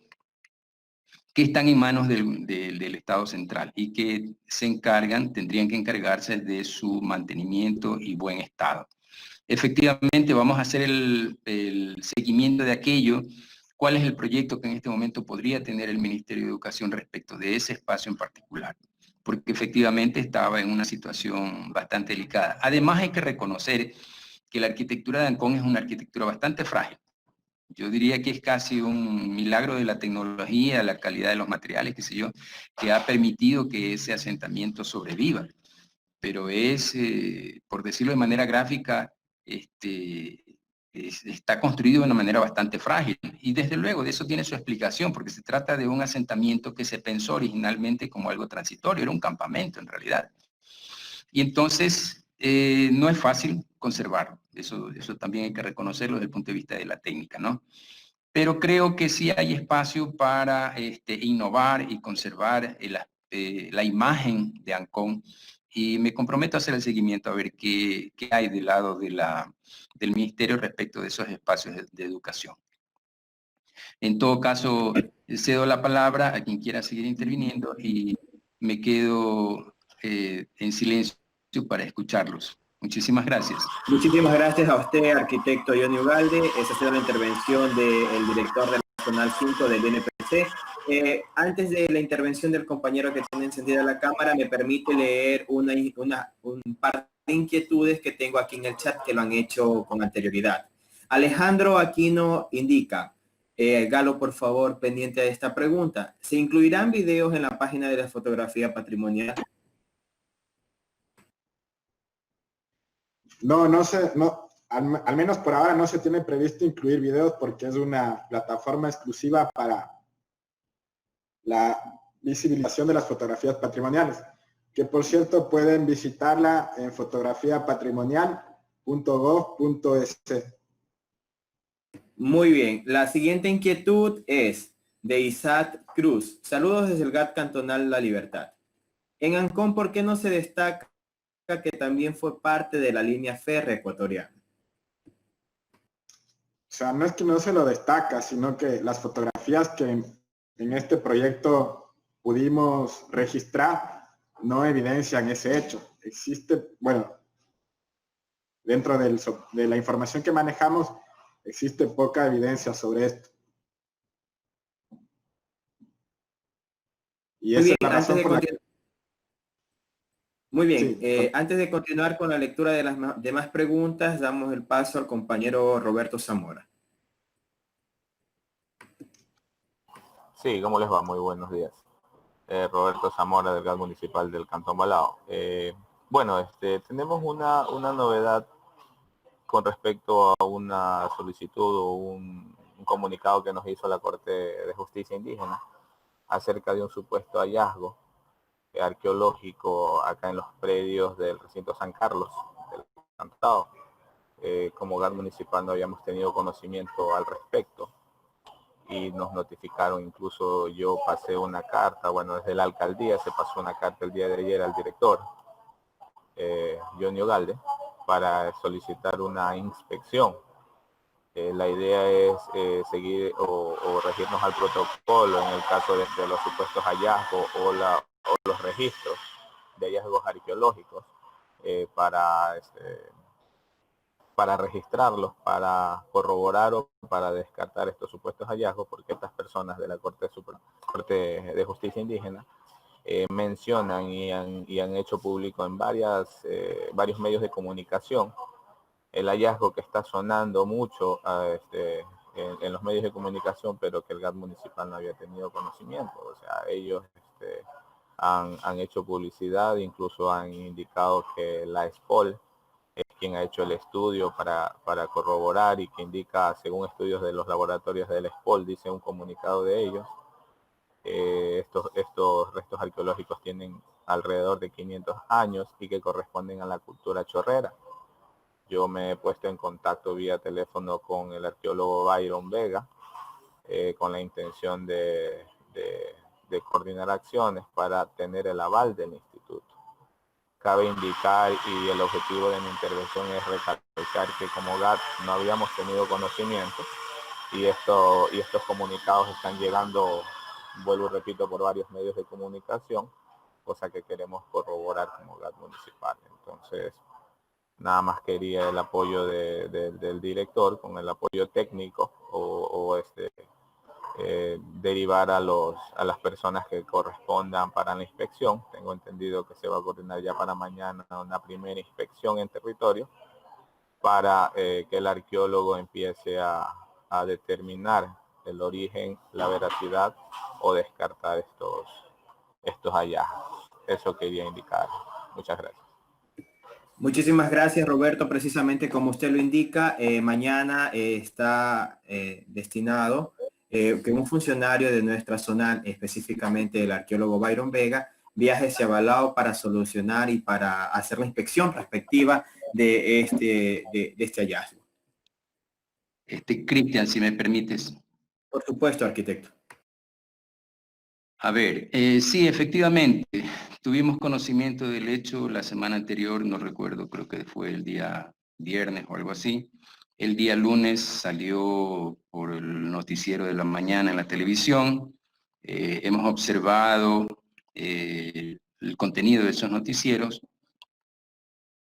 que están en manos del Estado central y que tendrían que encargarse de su mantenimiento y buen estado. Efectivamente, vamos a hacer el seguimiento de aquello. ¿Cuál es el proyecto que en este momento podría tener el Ministerio de Educación respecto de ese espacio en particular? Porque efectivamente estaba en una situación bastante delicada. Además, hay que reconocer que la arquitectura de Ancón es una arquitectura bastante frágil. Yo diría que es casi un milagro de la tecnología, la calidad de los materiales, qué sé yo, que ha permitido que ese asentamiento sobreviva. Pero por decirlo de manera gráfica, está construido de una manera bastante frágil. Y desde luego de eso tiene su explicación, porque se trata de un asentamiento que se pensó originalmente como algo transitorio, era un campamento en realidad. Y entonces no es fácil conservarlo. Eso también hay que reconocerlo desde el punto de vista de la técnica, ¿no? Pero creo que sí hay espacio para innovar y conservar la imagen de Ancón, y me comprometo a hacer el seguimiento a ver qué hay del lado del Ministerio respecto de esos espacios de educación. En todo caso, cedo la palabra a quien quiera seguir interviniendo y me quedo en silencio para escucharlos. Muchísimas gracias. Muchísimas gracias a usted, arquitecto Johnny Ugalde. Esa ha sido la intervención del director del Nacional 5 del NPC. Antes de la intervención del compañero que tiene encendida la cámara, me permite leer un par de inquietudes que tengo aquí en el chat que lo han hecho con anterioridad. Alejandro Aquino indica, Galo, por favor, pendiente de esta pregunta, ¿se incluirán videos en la página de la fotografía patrimonial? Al menos por ahora no se tiene previsto incluir videos porque es una plataforma exclusiva para la visibilización de las fotografías patrimoniales, que por cierto pueden visitarla en fotografiapatrimonial.gov.es. Muy bien, la siguiente inquietud es de Isaac Cruz. Saludos desde el GAT Cantonal La Libertad. En Ancón, ¿por qué no se destaca que también fue parte de la línea férrea ecuatoriana? O sea, no es que no se lo destaca, sino que las fotografías que en este proyecto pudimos registrar no evidencian ese hecho. Existe, bueno, dentro de la información que manejamos, existe poca evidencia sobre esto. Y esa es la razón por la que... Muy bien, Sí. antes de continuar con la lectura de las demás preguntas, damos el paso al compañero Roberto Zamora. Sí, ¿cómo les va? Muy buenos días. Roberto Zamora, delegado municipal del Cantón Balao. Bueno, tenemos una novedad con respecto a una solicitud o un comunicado que nos hizo la Corte de Justicia Indígena acerca de un supuesto hallazgo arqueológico acá en los predios del recinto San Carlos, del Cantao. Como hogar municipal no habíamos tenido conocimiento al respecto y nos notificaron, incluso yo pasé una carta, bueno, desde la alcaldía se pasó una carta el día de ayer al director, Johnny Ogalde, para solicitar una inspección. La idea es seguir o regirnos al protocolo en el caso de los supuestos hallazgos o los registros de hallazgos arqueológicos para registrarlos, para corroborar o para descartar estos supuestos hallazgos, porque estas personas de la Corte de Justicia Indígena mencionan y han hecho público en varios medios de comunicación el hallazgo que está sonando mucho en los medios de comunicación, pero que el GAT municipal no había tenido conocimiento. O sea, ellos han hecho publicidad, incluso han indicado que la SPOL es quien ha hecho el estudio para corroborar y que indica, según estudios de los laboratorios del SPOL, dice un comunicado de ellos, estos restos arqueológicos tienen alrededor de 500 años y que corresponden a la cultura chorrera. Yo me he puesto en contacto vía teléfono con el arqueólogo Byron Vega con la intención de coordinar acciones para tener el aval del instituto. Cabe indicar, y el objetivo de mi intervención es recalcar que como GAT no habíamos tenido conocimiento y estos comunicados están llegando, vuelvo y repito, por varios medios de comunicación, cosa que queremos corroborar como GAT municipal. Entonces, nada más quería el apoyo del director con el apoyo técnico o derivar a las personas que correspondan para la inspección. Tengo entendido que se va a coordinar ya para mañana una primera inspección en territorio para que el arqueólogo empiece a determinar el origen, la veracidad o descartar estos hallazgos. Eso quería indicar. Muchas gracias. Muchísimas gracias, Roberto. Precisamente como usted lo indica, mañana está destinado que un funcionario de nuestra zona, específicamente el arqueólogo Byron Vega, viaje hacia Balao para solucionar y para hacer la inspección respectiva de este hallazgo. Cristian, si me permites. Por supuesto, arquitecto. A ver, sí, efectivamente, tuvimos conocimiento del hecho la semana anterior, no recuerdo, creo que fue el día viernes o algo así. El día lunes salió por el noticiero de la mañana en la televisión. Hemos observado el contenido de esos noticieros.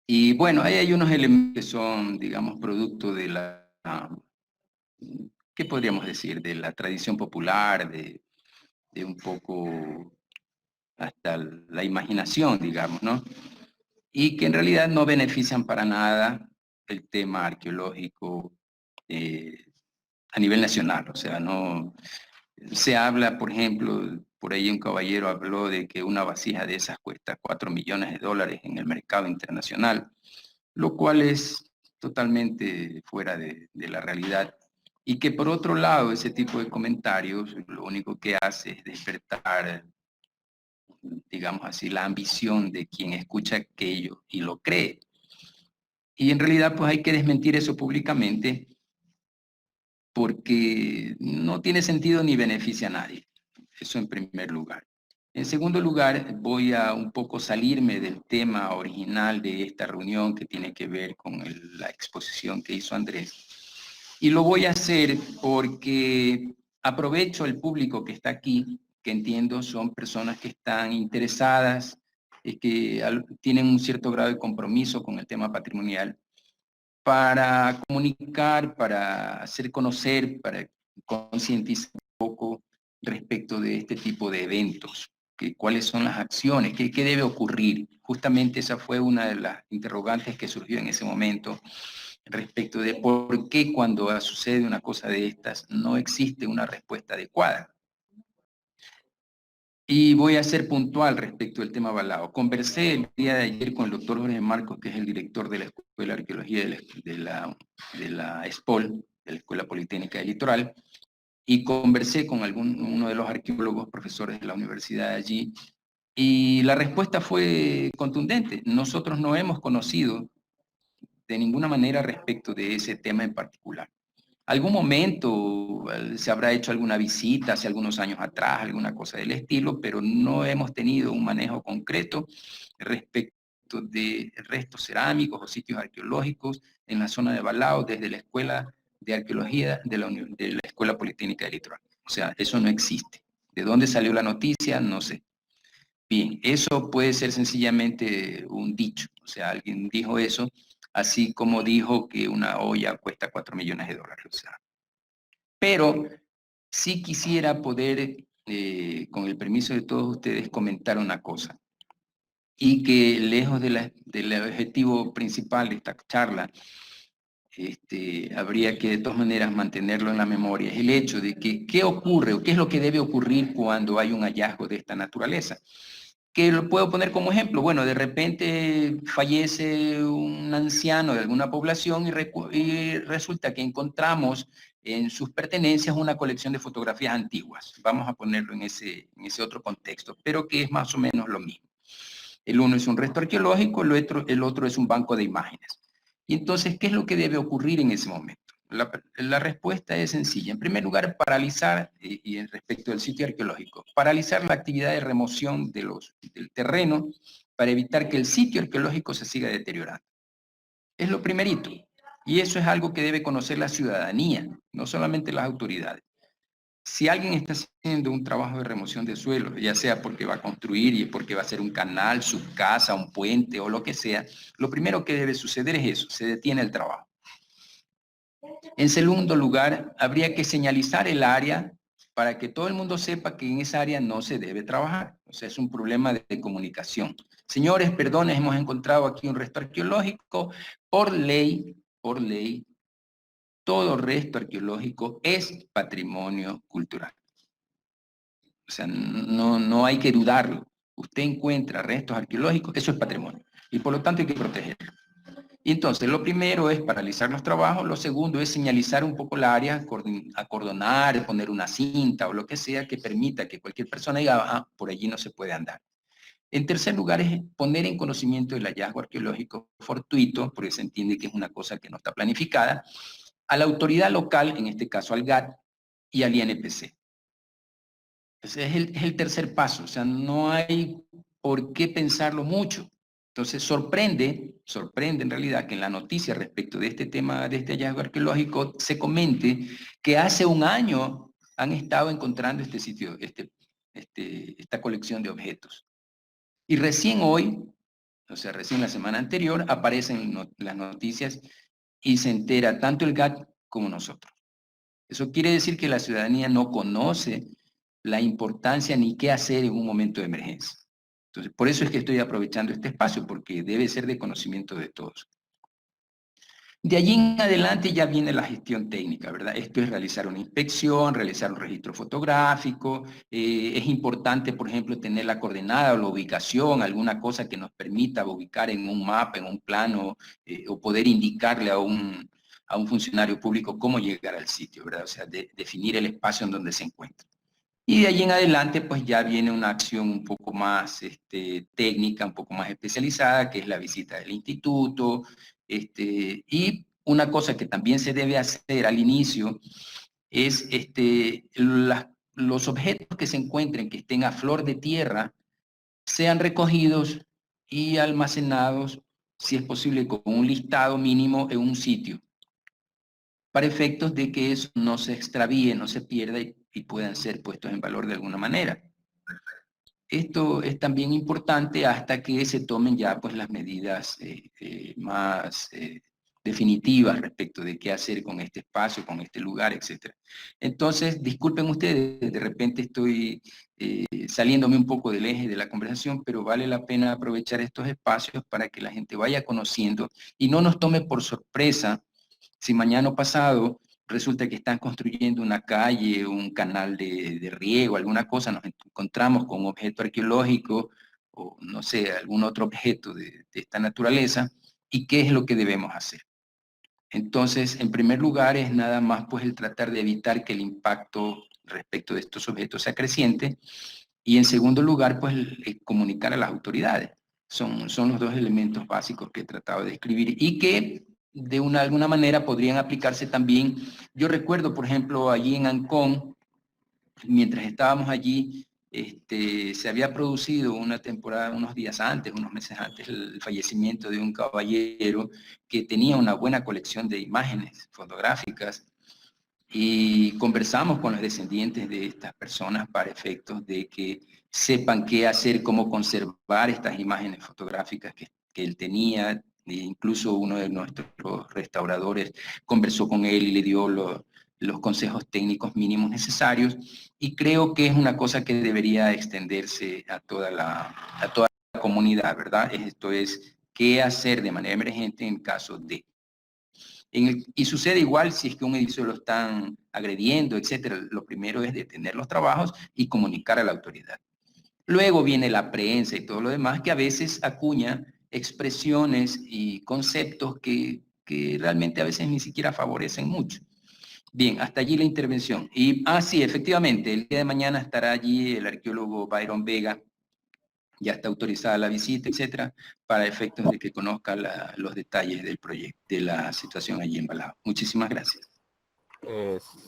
Y bueno, ahí hay unos elementos que son, digamos, producto de ¿qué podríamos decir? De la tradición popular, de un poco hasta la imaginación, digamos, ¿no? Y que en realidad no benefician para nada el tema arqueológico a nivel nacional. O sea, no se habla, por ejemplo, por ahí un caballero habló de que una vasija de esas cuesta $4 millones en el mercado internacional, lo cual es totalmente fuera de la realidad. Y que por otro lado, ese tipo de comentarios lo único que hace es despertar, digamos así, la ambición de quien escucha aquello y lo cree. Y en realidad pues hay que desmentir eso públicamente porque no tiene sentido ni beneficia a nadie. Eso en primer lugar. En segundo lugar, voy a un poco salirme del tema original de esta reunión que tiene que ver con la exposición que hizo Andrés. Y lo voy a hacer porque aprovecho el público que está aquí, que entiendo son personas que están interesadas, que tienen un cierto grado de compromiso con el tema patrimonial, para comunicar, para hacer conocer, para concientizar un poco respecto de este tipo de eventos, cuáles son las acciones, qué debe ocurrir. Justamente esa fue una de las interrogantes que surgió en ese momento respecto de por qué cuando sucede una cosa de estas no existe una respuesta adecuada. Y voy a ser puntual respecto del tema Balao. Conversé el día de ayer con el doctor Jorge Marcos, que es el director de la Escuela de Arqueología de la ESPOL, de la Escuela Politécnica del Litoral, y conversé con uno de los arqueólogos profesores de la universidad de allí, y la respuesta fue contundente. Nosotros no hemos conocido de ninguna manera respecto de ese tema en particular. Algún momento se habrá hecho alguna visita hace algunos años atrás, alguna cosa del estilo, pero no hemos tenido un manejo concreto respecto de restos cerámicos o sitios arqueológicos en la zona de Balao desde la Escuela de Arqueología de la Escuela Politécnica del Litoral. O sea, eso no existe. ¿De dónde salió la noticia? No sé. Bien, eso puede ser sencillamente un dicho. O sea, alguien dijo eso, así como dijo que una olla cuesta 4 millones de dólares. O sea, pero sí quisiera poder, con el permiso de todos ustedes, comentar una cosa. Y que lejos del objetivo principal de esta charla, habría que de todas maneras mantenerlo en la memoria. Es el hecho de que qué ocurre o qué es lo que debe ocurrir cuando hay un hallazgo de esta naturaleza. Que lo puedo poner como ejemplo. Bueno, de repente fallece un anciano de alguna población y resulta que encontramos en sus pertenencias una colección de fotografías antiguas. Vamos a ponerlo en ese otro contexto, pero que es más o menos lo mismo. El uno es un resto arqueológico, el otro es un banco de imágenes. Y entonces, ¿qué es lo que debe ocurrir en ese momento? La respuesta es sencilla. En primer lugar, paralizar, y respecto del sitio arqueológico, paralizar la actividad de remoción del terreno para evitar que el sitio arqueológico se siga deteriorando. Es lo primerito. Y eso es algo que debe conocer la ciudadanía, no solamente las autoridades. Si alguien está haciendo un trabajo de remoción de suelo, ya sea porque va a construir y porque va a hacer un canal, su casa, un puente o lo que sea, lo primero que debe suceder es eso, se detiene el trabajo. En segundo lugar, habría que señalizar el área para que todo el mundo sepa que en esa área no se debe trabajar. O sea, es un problema de comunicación. Señores, perdones, hemos encontrado aquí un resto arqueológico. Por ley, todo resto arqueológico es patrimonio cultural. O sea, no hay que dudarlo. Usted encuentra restos arqueológicos, eso es patrimonio. Y por lo tanto hay que protegerlo. Y entonces, lo primero es paralizar los trabajos, lo segundo es señalizar un poco la área, acordonar, poner una cinta o lo que sea que permita que cualquier persona diga, ah, por allí no se puede andar. En tercer lugar es poner en conocimiento del hallazgo arqueológico fortuito, porque se entiende que es una cosa que no está planificada, a la autoridad local, en este caso al GAT y al INPC. Ese es el tercer paso, o sea, no hay por qué pensarlo mucho. Entonces sorprende en realidad que en la noticia respecto de este tema, de este hallazgo arqueológico, se comente que hace un año han estado encontrando este sitio, esta colección de objetos. Y recién hoy, o sea, recién la semana anterior, aparecen las noticias y se entera tanto el GAT como nosotros. Eso quiere decir que la ciudadanía no conoce la importancia ni qué hacer en un momento de emergencia. Entonces, por eso es que estoy aprovechando este espacio, porque debe ser de conocimiento de todos. De allí en adelante ya viene la gestión técnica, ¿verdad? Esto es realizar una inspección, realizar un registro fotográfico. Es importante, por ejemplo, tener la coordenada o la ubicación, alguna cosa que nos permita ubicar en un mapa, en un plano, o poder indicarle a un funcionario público cómo llegar al sitio, ¿verdad? O sea, definir el espacio en donde se encuentra. Y de allí en adelante, pues ya viene una acción un poco más técnica, un poco más especializada, que es la visita del instituto. Y una cosa que también se debe hacer al inicio es los objetos que se encuentren, que estén a flor de tierra, sean recogidos y almacenados, si es posible, con un listado mínimo en un sitio, para efectos de que eso no se extravíe, no se pierda y puedan ser puestos en valor de alguna manera. Esto es también importante hasta que se tomen ya pues las medidas más definitivas respecto de qué hacer con este espacio, con este lugar, etc. Entonces, disculpen ustedes, de repente estoy saliéndome un poco del eje de la conversación, pero vale la pena aprovechar estos espacios para que la gente vaya conociendo y no nos tome por sorpresa si mañana o pasado resulta que están construyendo una calle, un canal de riego, alguna cosa, nos encontramos con un objeto arqueológico o no sé, algún otro objeto de esta naturaleza, y qué es lo que debemos hacer. Entonces, en primer lugar, es nada más pues el tratar de evitar que el impacto respecto de estos objetos sea creciente, y en segundo lugar, pues comunicar a las autoridades. Son los dos elementos básicos que he tratado de describir y que de alguna manera podrían aplicarse también. Yo recuerdo, por ejemplo, allí en Ancón, mientras estábamos allí, se había producido una temporada, unos días antes, unos meses antes, el fallecimiento de un caballero que tenía una buena colección de imágenes fotográficas, y conversamos con los descendientes de estas personas para efectos de que sepan qué hacer, cómo conservar estas imágenes fotográficas que él tenía. E incluso uno de nuestros restauradores conversó con él y le dio los consejos técnicos mínimos necesarios, y creo que es una cosa que debería extenderse a toda la comunidad, ¿verdad? Esto es, qué hacer de manera emergente en caso de... y sucede igual si es que un edificio lo están agrediendo, etcétera. Lo primero es detener los trabajos y comunicar a la autoridad. Luego viene la prensa y todo lo demás, que a veces acuña expresiones y conceptos que realmente a veces ni siquiera favorecen mucho. Bien, hasta allí la intervención. Y, sí, efectivamente, el día de mañana estará allí el arqueólogo Byron Vega. Ya está autorizada la visita, etcétera, para efectos de que conozca los detalles del proyecto, de la situación allí en Balao. Muchísimas gracias.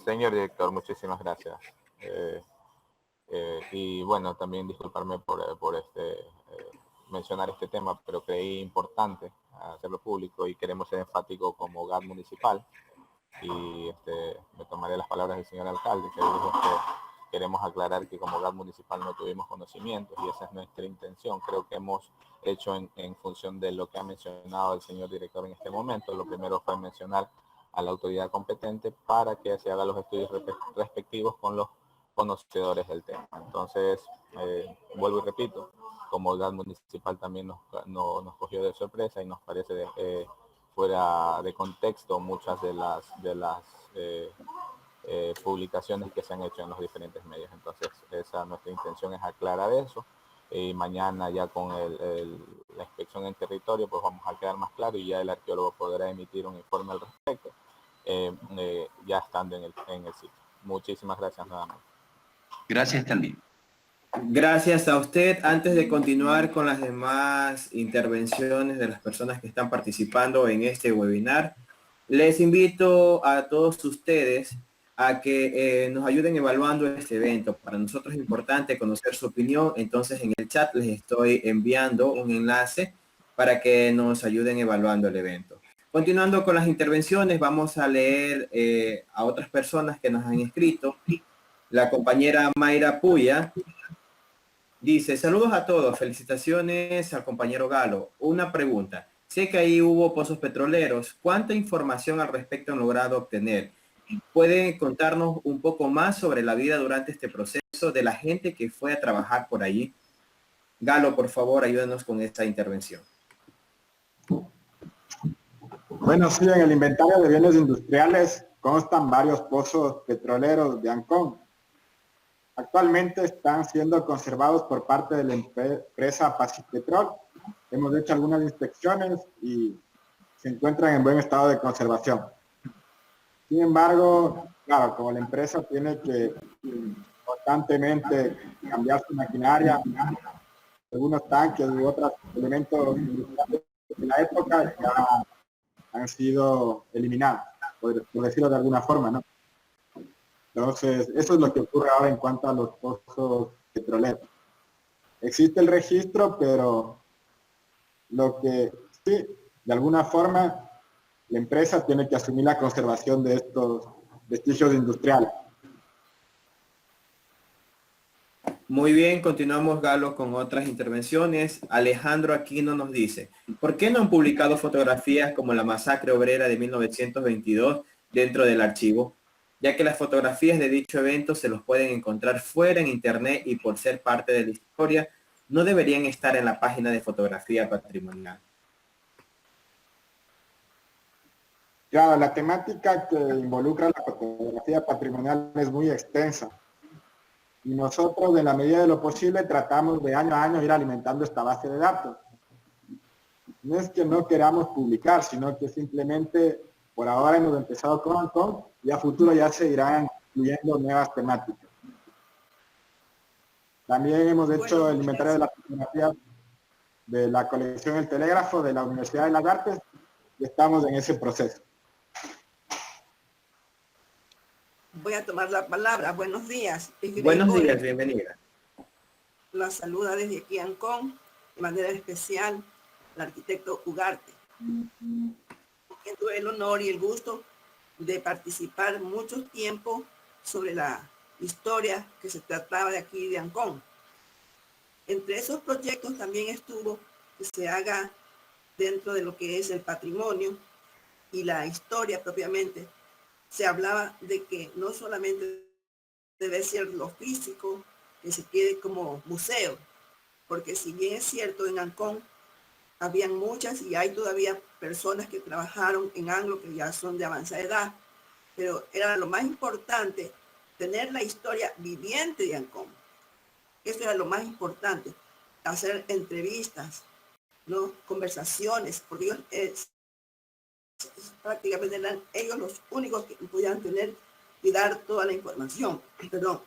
Señor director, muchísimas gracias. Y bueno, también disculparme por mencionar este tema, pero creí importante hacerlo público y queremos ser enfático como GAD municipal. Y me tomaré las palabras del señor alcalde, que dijo que queremos aclarar que como GAD municipal no tuvimos conocimientos, y esa es nuestra intención. Creo que hemos hecho en función de lo que ha mencionado el señor director en este momento. Lo primero fue mencionar a la autoridad competente para que se hagan los estudios respectivos con los conocedores del tema. Entonces, vuelvo y repito, como GAD municipal también nos cogió de sorpresa y nos parece fuera de contexto muchas de las publicaciones que se han hecho en los diferentes medios. Entonces, nuestra intención es aclarar eso, y mañana ya con la inspección en territorio pues vamos a quedar más claro, y ya el arqueólogo podrá emitir un informe al respecto, ya estando en el sitio. Muchísimas gracias nuevamente. Gracias también. Gracias a usted. Antes de continuar con las demás intervenciones de las personas que están participando en este webinar, les invito a todos ustedes a que nos ayuden evaluando este evento. Para nosotros es importante conocer su opinión, entonces en el chat les estoy enviando un enlace para que nos ayuden evaluando el evento. Continuando con las intervenciones, vamos a leer a otras personas que nos han escrito. La compañera Mayra Puya dice: saludos a todos, felicitaciones al compañero Galo. Una pregunta, sé que ahí hubo pozos petroleros, ¿cuánta información al respecto han logrado obtener? ¿Pueden contarnos un poco más sobre la vida durante este proceso de la gente que fue a trabajar por allí? Galo, por favor, ayúdanos con esta intervención. Bueno, sí, en el inventario de bienes industriales constan varios pozos petroleros de Ancón. Actualmente están siendo conservados por parte de la empresa Pacipetrol. Hemos hecho algunas inspecciones y se encuentran en buen estado de conservación. Sin embargo, claro, como la empresa tiene que constantemente cambiar su maquinaria, algunos tanques y otros elementos industriales de la época ya han sido eliminados, por decirlo de alguna forma, ¿no? Entonces, eso es lo que ocurre ahora en cuanto a los pozos petroleros. Existe el registro, pero lo que sí, de alguna forma, la empresa tiene que asumir la conservación de estos vestigios industriales. Muy bien, continuamos, Galo, con otras intervenciones. Alejandro Aquino nos dice, ¿por qué no han publicado fotografías como la masacre obrera de 1922 dentro del archivo? Ya que las fotografías de dicho evento se los pueden encontrar fuera en internet y por ser parte de la historia, no deberían estar en la página de fotografía patrimonial. Claro, la temática que involucra la fotografía patrimonial es muy extensa. Y nosotros, en la medida de lo posible, tratamos de año a año ir alimentando esta base de datos. No es que no queramos publicar, sino que simplemente por ahora hemos empezado con Ancon y a futuro ya se irán incluyendo nuevas temáticas. También hemos hecho el inventario de las fotografías de la colección El Telégrafo de la Universidad de las Artes y estamos en ese proceso. Voy a tomar la palabra. Buenos días. Buenos días, bienvenida. La saluda desde aquí Ancon, de manera especial el arquitecto Ugarte. Tuve el honor y el gusto de participar mucho tiempo sobre la historia que se trataba de aquí de Ancon. Entre esos proyectos también estuvo que se haga dentro de lo que es el patrimonio y la historia propiamente. Se hablaba de que no solamente debe ser lo físico, que se quede como museo, porque si bien es cierto, en Ancon habían muchas y hay todavía personas que trabajaron en Anglo que ya son de avanzada edad, pero era lo más importante tener la historia viviente de Ancon. Eso era lo más importante, hacer entrevistas, ¿no? Conversaciones, porque ellos prácticamente eran ellos los únicos que podían tener y dar toda la información. Perdón.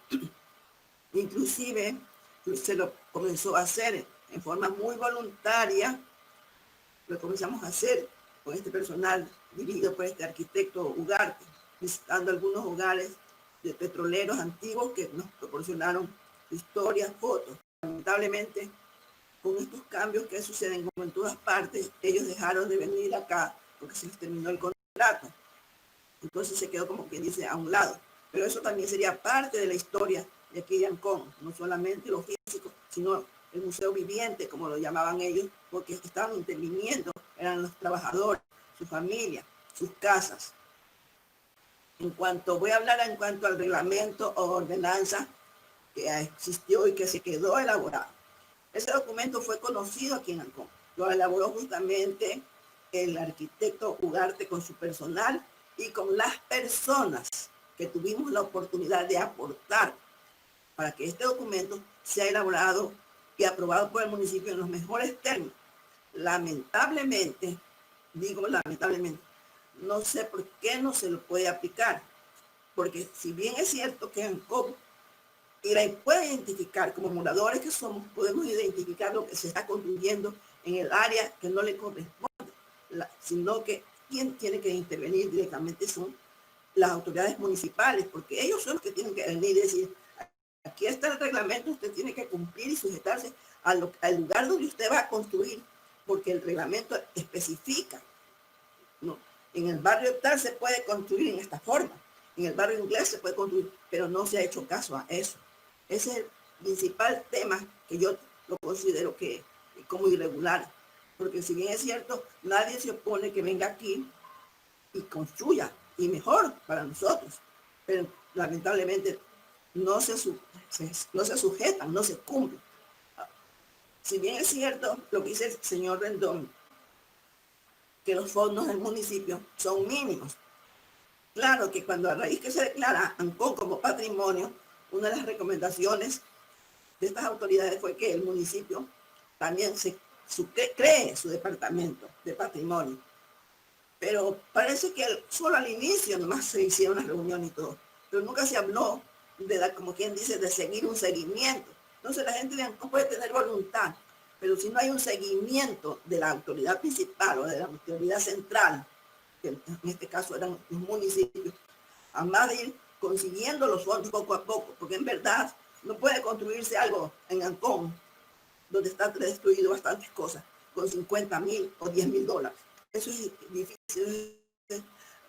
Inclusive se lo comenzó a hacer en forma muy voluntaria, lo comenzamos a hacer con este personal dirigido por este arquitecto Ugarte, visitando algunos hogares de petroleros antiguos que nos proporcionaron historias, fotos. Lamentablemente, con estos cambios que suceden como en todas partes, ellos dejaron de venir acá porque se les terminó el contrato. Entonces se quedó como quien dice a un lado. Pero eso también sería parte de la historia de aquí de Ancon, no solamente lo físico, sino el museo viviente, como lo llamaban ellos, porque estaban interviniendo, eran los trabajadores, su familia, sus casas. Voy a hablar en cuanto al reglamento o ordenanza que existió y que se quedó elaborado. Ese documento fue conocido aquí en Ancon. Lo elaboró justamente el arquitecto Ugarte con su personal y con las personas que tuvimos la oportunidad de aportar para que este documento sea elaborado y aprobado por el municipio en los mejores términos. Lamentablemente, digo lamentablemente, no sé por qué no se lo puede aplicar, porque si bien es cierto que Ancon puede identificar, como moradores que somos, podemos identificar lo que se está construyendo en el área que no le corresponde, sino que quien tiene que intervenir directamente son las autoridades municipales, porque ellos son los que tienen que venir y decir, aquí está el reglamento, usted tiene que cumplir y sujetarse al lugar donde usted va a construir, porque el reglamento especifica, ¿no? En el barrio tal se puede construir en esta forma, en el barrio inglés se puede construir, pero no se ha hecho caso a eso. Ese es el principal tema que yo lo considero que como irregular, porque si bien es cierto, nadie se opone que venga aquí y construya, y mejor para nosotros, pero lamentablemente no se sujetan, no se cumplen. Si bien es cierto lo que dice el señor Rendón, que los fondos del municipio son mínimos. Claro que cuando a raíz que se declara Ancon como patrimonio, una de las recomendaciones de estas autoridades fue que el municipio también cree su departamento de patrimonio. Pero parece que solo al inicio nomás se hicieron las reuniones y todo, pero nunca se habló como quien dice, de seguir un seguimiento. Entonces la gente de Ancon puede tener voluntad, pero si no hay un seguimiento de la autoridad principal o de la autoridad central, que en este caso eran los municipios, además de ir consiguiendo los fondos poco a poco, porque en verdad no puede construirse algo en Ancon, donde está destruido bastantes cosas, con 50.000 o 10.000 dólares. Eso es difícil, es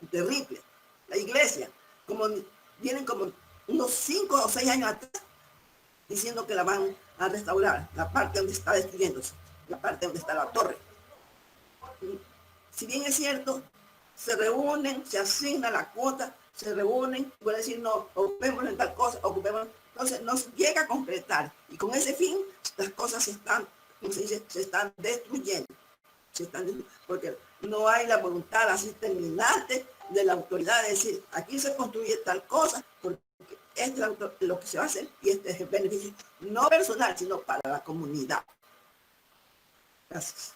terrible. La iglesia, vienen como unos 5 o 6 años atrás, diciendo que la van a restaurar, la parte donde está destruyéndose, la parte donde está la torre. Si bien es cierto, se reúnen, se asigna la cuota, se reúnen, puede decir, no, ocupémonos en tal cosa, ocupémonos. Entonces, no se llega a concretar. Y con ese fin, las cosas se están, como se dice, se están destruyendo. Porque no hay la voluntad así terminante de la autoridad de decir, aquí se construye tal cosa, porque este es lo que se va a hacer y este es el beneficio, no personal, sino para la comunidad. Gracias.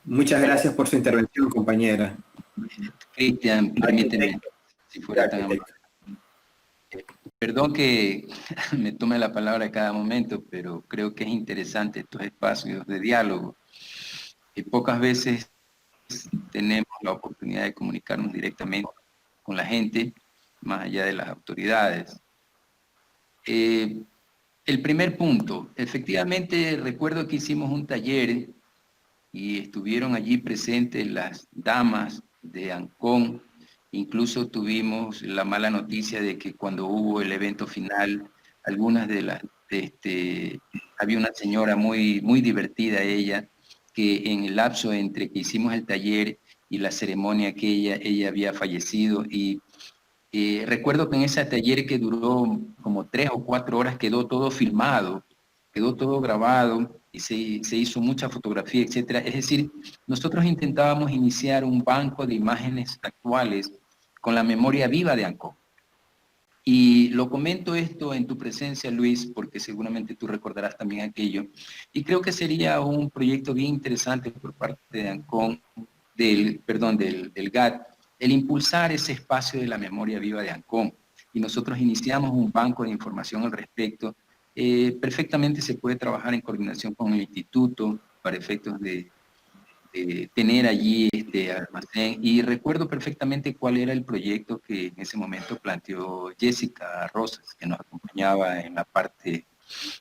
Muchas gracias por su intervención, compañera. Cristian, permíteme, si fuera tan amable. Perdón que me tome la palabra a cada momento, pero creo que es interesante estos espacios de diálogo. Y pocas veces tenemos la oportunidad de comunicarnos directamente con la gente, más allá de las autoridades. El primer punto, efectivamente recuerdo que hicimos un taller y estuvieron allí presentes las damas de Ancón. Incluso tuvimos la mala noticia de que cuando hubo el evento final, algunas de las, había una señora muy divertida ella, que en el lapso entre que hicimos el taller y la ceremonia que ella había fallecido. Y recuerdo que en ese taller que duró como 3 o 4 horas quedó todo filmado, quedó todo grabado y se hizo mucha fotografía, etcétera. Es decir, nosotros intentábamos iniciar un banco de imágenes actuales con la memoria viva de Ancón. Y lo comento esto en tu presencia, Luis, porque seguramente tú recordarás también aquello. Y creo que sería un proyecto bien interesante por parte de Ancón, del GAT, el impulsar ese espacio de la memoria viva de Ancón. Y nosotros iniciamos un banco de información al respecto. Perfectamente se puede trabajar en coordinación con el instituto para efectos de tener allí este almacén. Y recuerdo perfectamente cuál era el proyecto que en ese momento planteó Jessica Rosas, que nos acompañaba en la parte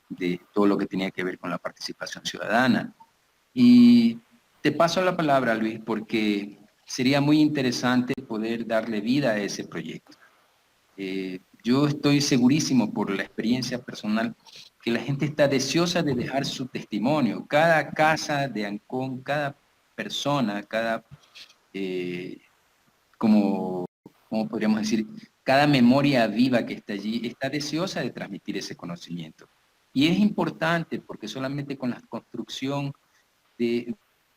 de todo lo que tenía que ver con la participación ciudadana. Y te paso la palabra, Luis, porque sería muy interesante poder darle vida a ese proyecto. Yo estoy segurísimo por la experiencia personal que la gente está deseosa de dejar su testimonio. Cada casa de Ancón, cada persona, cada, como podríamos decir, cada memoria viva que está allí está deseosa de transmitir ese conocimiento. Y es importante porque solamente con la construcción de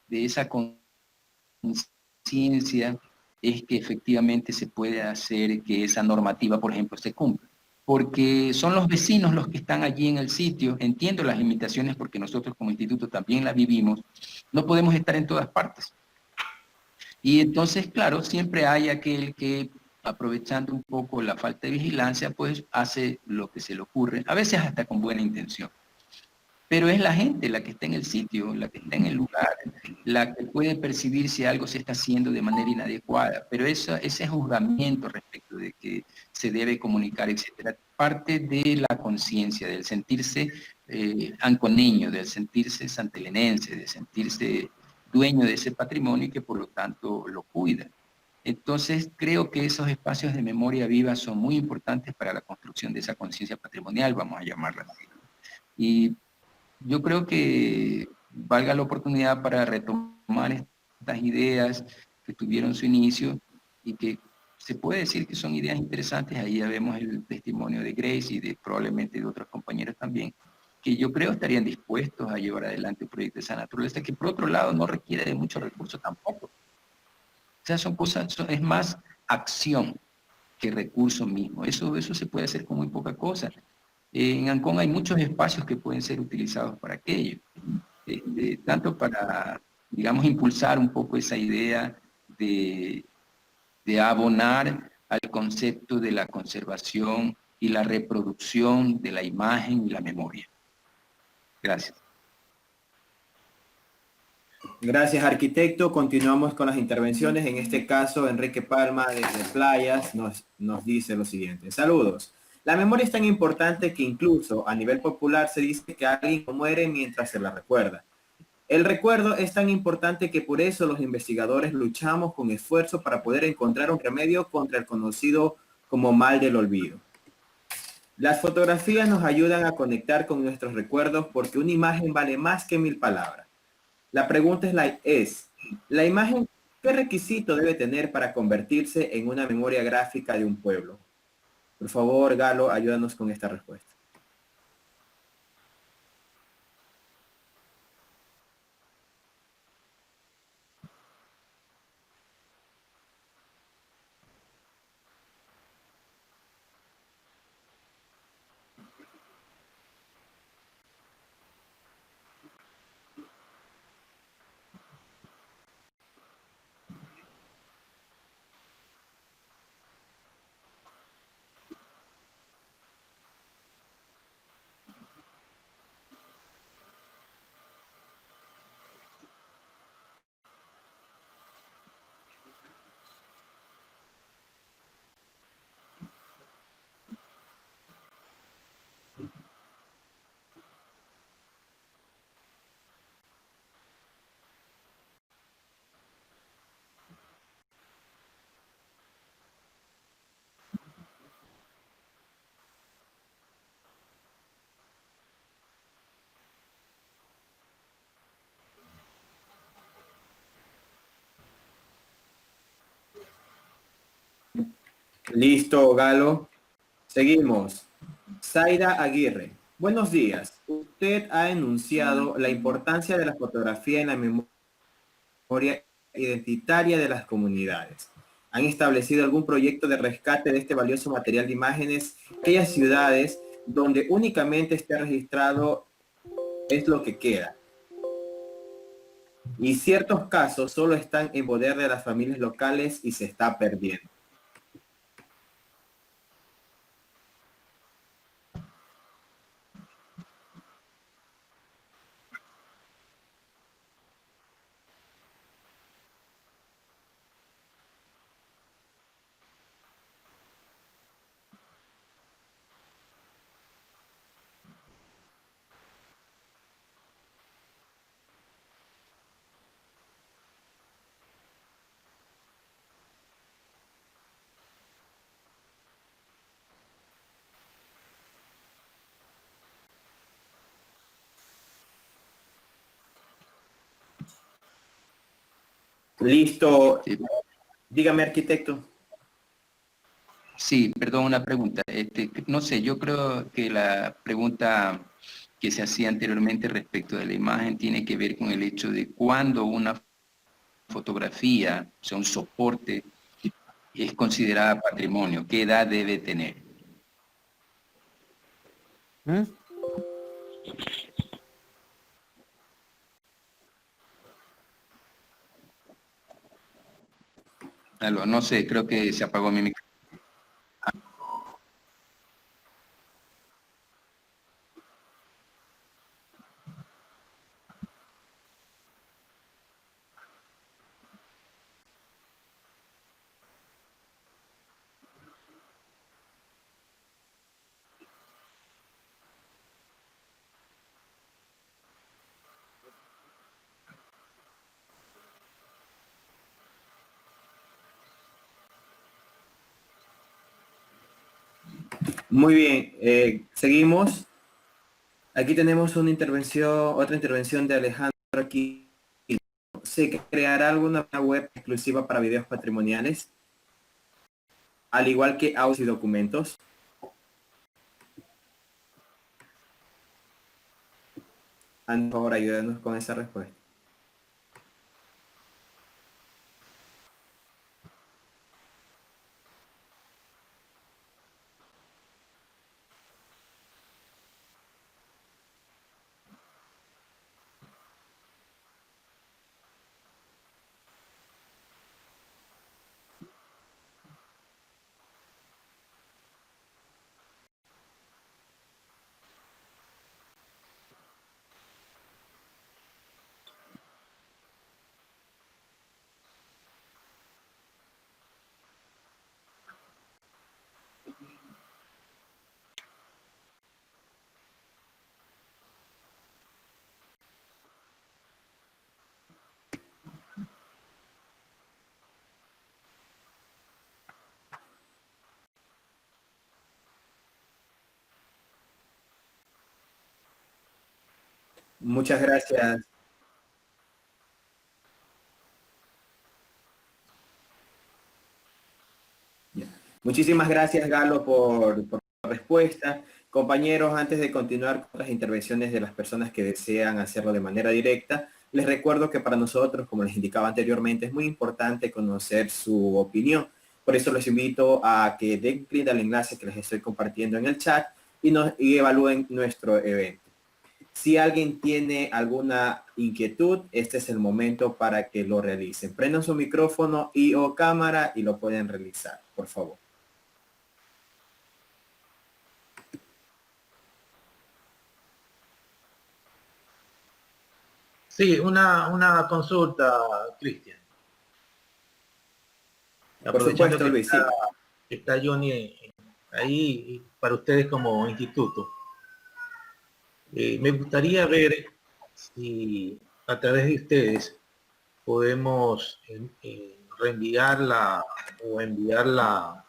esa conciencia es que efectivamente se puede hacer que esa normativa, por ejemplo, se cumpla. Porque son los vecinos los que están allí en el sitio. Entiendo las limitaciones porque nosotros como instituto también las vivimos. No podemos estar en todas partes. Y entonces, claro, siempre hay aquel que, aprovechando un poco la falta de vigilancia, pues hace lo que se le ocurre, a veces hasta con buena intención. Pero es la gente la que está en el sitio, la que está en el lugar, la que puede percibir si algo se está haciendo de manera inadecuada. Pero ese juzgamiento respecto de que se debe comunicar, etcétera, parte de la conciencia, del sentirse anconeño, del sentirse santelenense, de sentirse dueño de ese patrimonio y que por lo tanto lo cuida. Entonces creo que esos espacios de memoria viva son muy importantes para la construcción de esa conciencia patrimonial, vamos a llamarla así. Y yo creo que valga la oportunidad para retomar estas ideas que tuvieron su inicio y que se puede decir que son ideas interesantes. Ahí ya vemos el testimonio de Grace y probablemente de otros compañeros también, que yo creo estarían dispuestos a llevar adelante un proyecto de esa naturaleza, que por otro lado no requiere de muchos recursos tampoco. O sea, son cosas, es más acción que recurso mismo. Eso se puede hacer con muy poca cosa. En Ancón hay muchos espacios que pueden ser utilizados para aquello, tanto para, digamos, impulsar un poco esa idea de abonar al concepto de la conservación y la reproducción de la imagen y la memoria. Gracias. Gracias, arquitecto. Continuamos con las intervenciones. En este caso, Enrique Palma, desde Playas, nos dice lo siguiente. Saludos. La memoria es tan importante que incluso a nivel popular se dice que alguien muere mientras se la recuerda. El recuerdo es tan importante que por eso los investigadores luchamos con esfuerzo para poder encontrar un remedio contra el conocido como mal del olvido. Las fotografías nos ayudan a conectar con nuestros recuerdos porque una imagen vale más que 1000 palabras. La pregunta ¿la imagen qué requisito debe tener para convertirse en una memoria gráfica de un pueblo? Por favor, Galo, ayúdanos con esta respuesta. Listo, Galo. Seguimos. Zaira Aguirre. Buenos días. Usted ha enunciado la importancia de la fotografía en la memoria identitaria de las comunidades. ¿Han establecido algún proyecto de rescate de este valioso material de imágenes? Aquellas ciudades donde únicamente esté registrado es lo que queda. Y ciertos casos solo están en poder de las familias locales y se está perdiendo. Listo. Sí. Dígame, arquitecto. Sí, perdón, una pregunta. No sé, yo creo que la pregunta que se hacía anteriormente respecto de la imagen tiene que ver con el hecho de cuándo una fotografía, o sea, un soporte, es considerada patrimonio, qué edad debe tener. Aló, no sé, creo que se apagó mi micrófono. Muy bien, seguimos. Aquí tenemos una intervención, otra intervención de Alejandro aquí. ¿Se creará alguna web exclusiva para videos patrimoniales? Al igual que audios y documentos. Por favor, ayúdanos con esa respuesta. Muchas gracias. Muchísimas gracias, Galo, por la respuesta. Compañeros, antes de continuar con las intervenciones de las personas que desean hacerlo de manera directa, les recuerdo que para nosotros, como les indicaba anteriormente, es muy importante conocer su opinión. Por eso los invito a que den clic al enlace que les estoy compartiendo en el chat y evalúen nuestro evento. Si alguien tiene alguna inquietud, este es el momento para que lo realicen. Prendan su micrófono y o cámara y lo pueden realizar, por favor. Sí, una consulta, Cristian. Por supuesto, que Luis, sí. está Johnny ahí para ustedes como instituto. Me gustaría ver si a través de ustedes podemos reenviarla o enviar la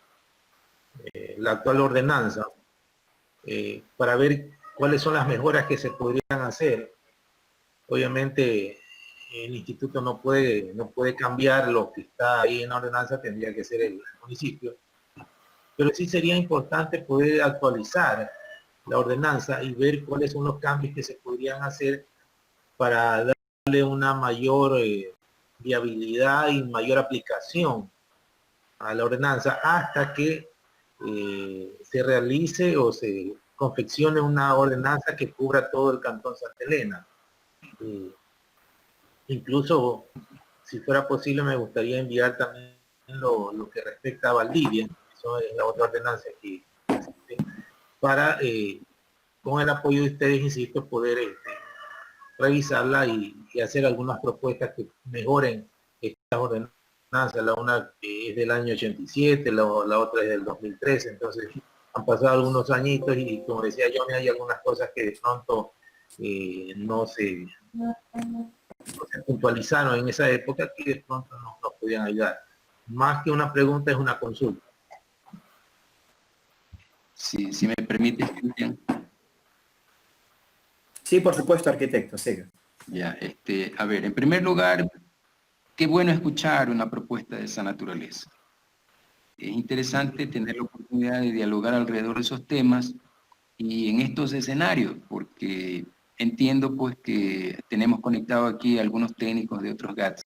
actual ordenanza para ver cuáles son las mejoras que se podrían hacer. Obviamente el instituto no puede cambiar lo que está ahí en la ordenanza, tendría que ser el municipio, pero sí sería importante poder actualizar la ordenanza y ver cuáles son los cambios que se podrían hacer para darle una mayor viabilidad y mayor aplicación a la ordenanza hasta que se realice o se confeccione una ordenanza que cubra todo el cantón Santa Elena. Incluso, si fuera posible, me gustaría enviar también lo que respecta a Valdivia, eso es la otra ordenanza que para, con el apoyo de ustedes, insisto, poder revisarla y hacer algunas propuestas que mejoren estas ordenanzas. La una es del año 87, la otra es del 2013, entonces han pasado algunos añitos y como decía Johnny, hay algunas cosas que de pronto no se puntualizaron en esa época que de pronto no nos podían ayudar. Más que una pregunta es una consulta. Sí, si me permite, Cristian. Sí, por supuesto, arquitecto, siga. Ya, a ver, en primer lugar, qué bueno escuchar una propuesta de esa naturaleza. Es interesante tener la oportunidad de dialogar alrededor de esos temas y en estos escenarios, porque entiendo pues que tenemos conectado aquí algunos técnicos de otros GATS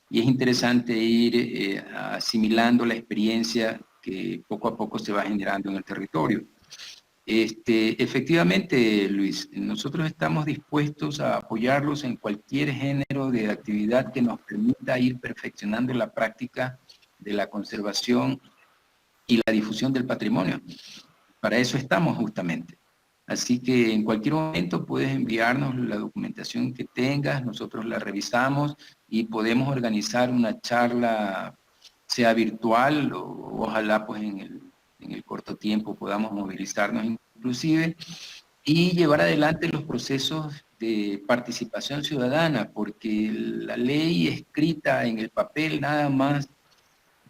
y es interesante ir asimilando la experiencia que poco a poco se va generando en el territorio. Efectivamente, Luis, nosotros estamos dispuestos a apoyarlos en cualquier género de actividad que nos permita ir perfeccionando la práctica de la conservación y la difusión del patrimonio. Para eso estamos justamente. Así que en cualquier momento puedes enviarnos la documentación que tengas, nosotros la revisamos y podemos organizar una charla, sea virtual o ojalá pues en el corto tiempo podamos movilizarnos inclusive y llevar adelante los procesos de participación ciudadana, porque la ley escrita en el papel nada más,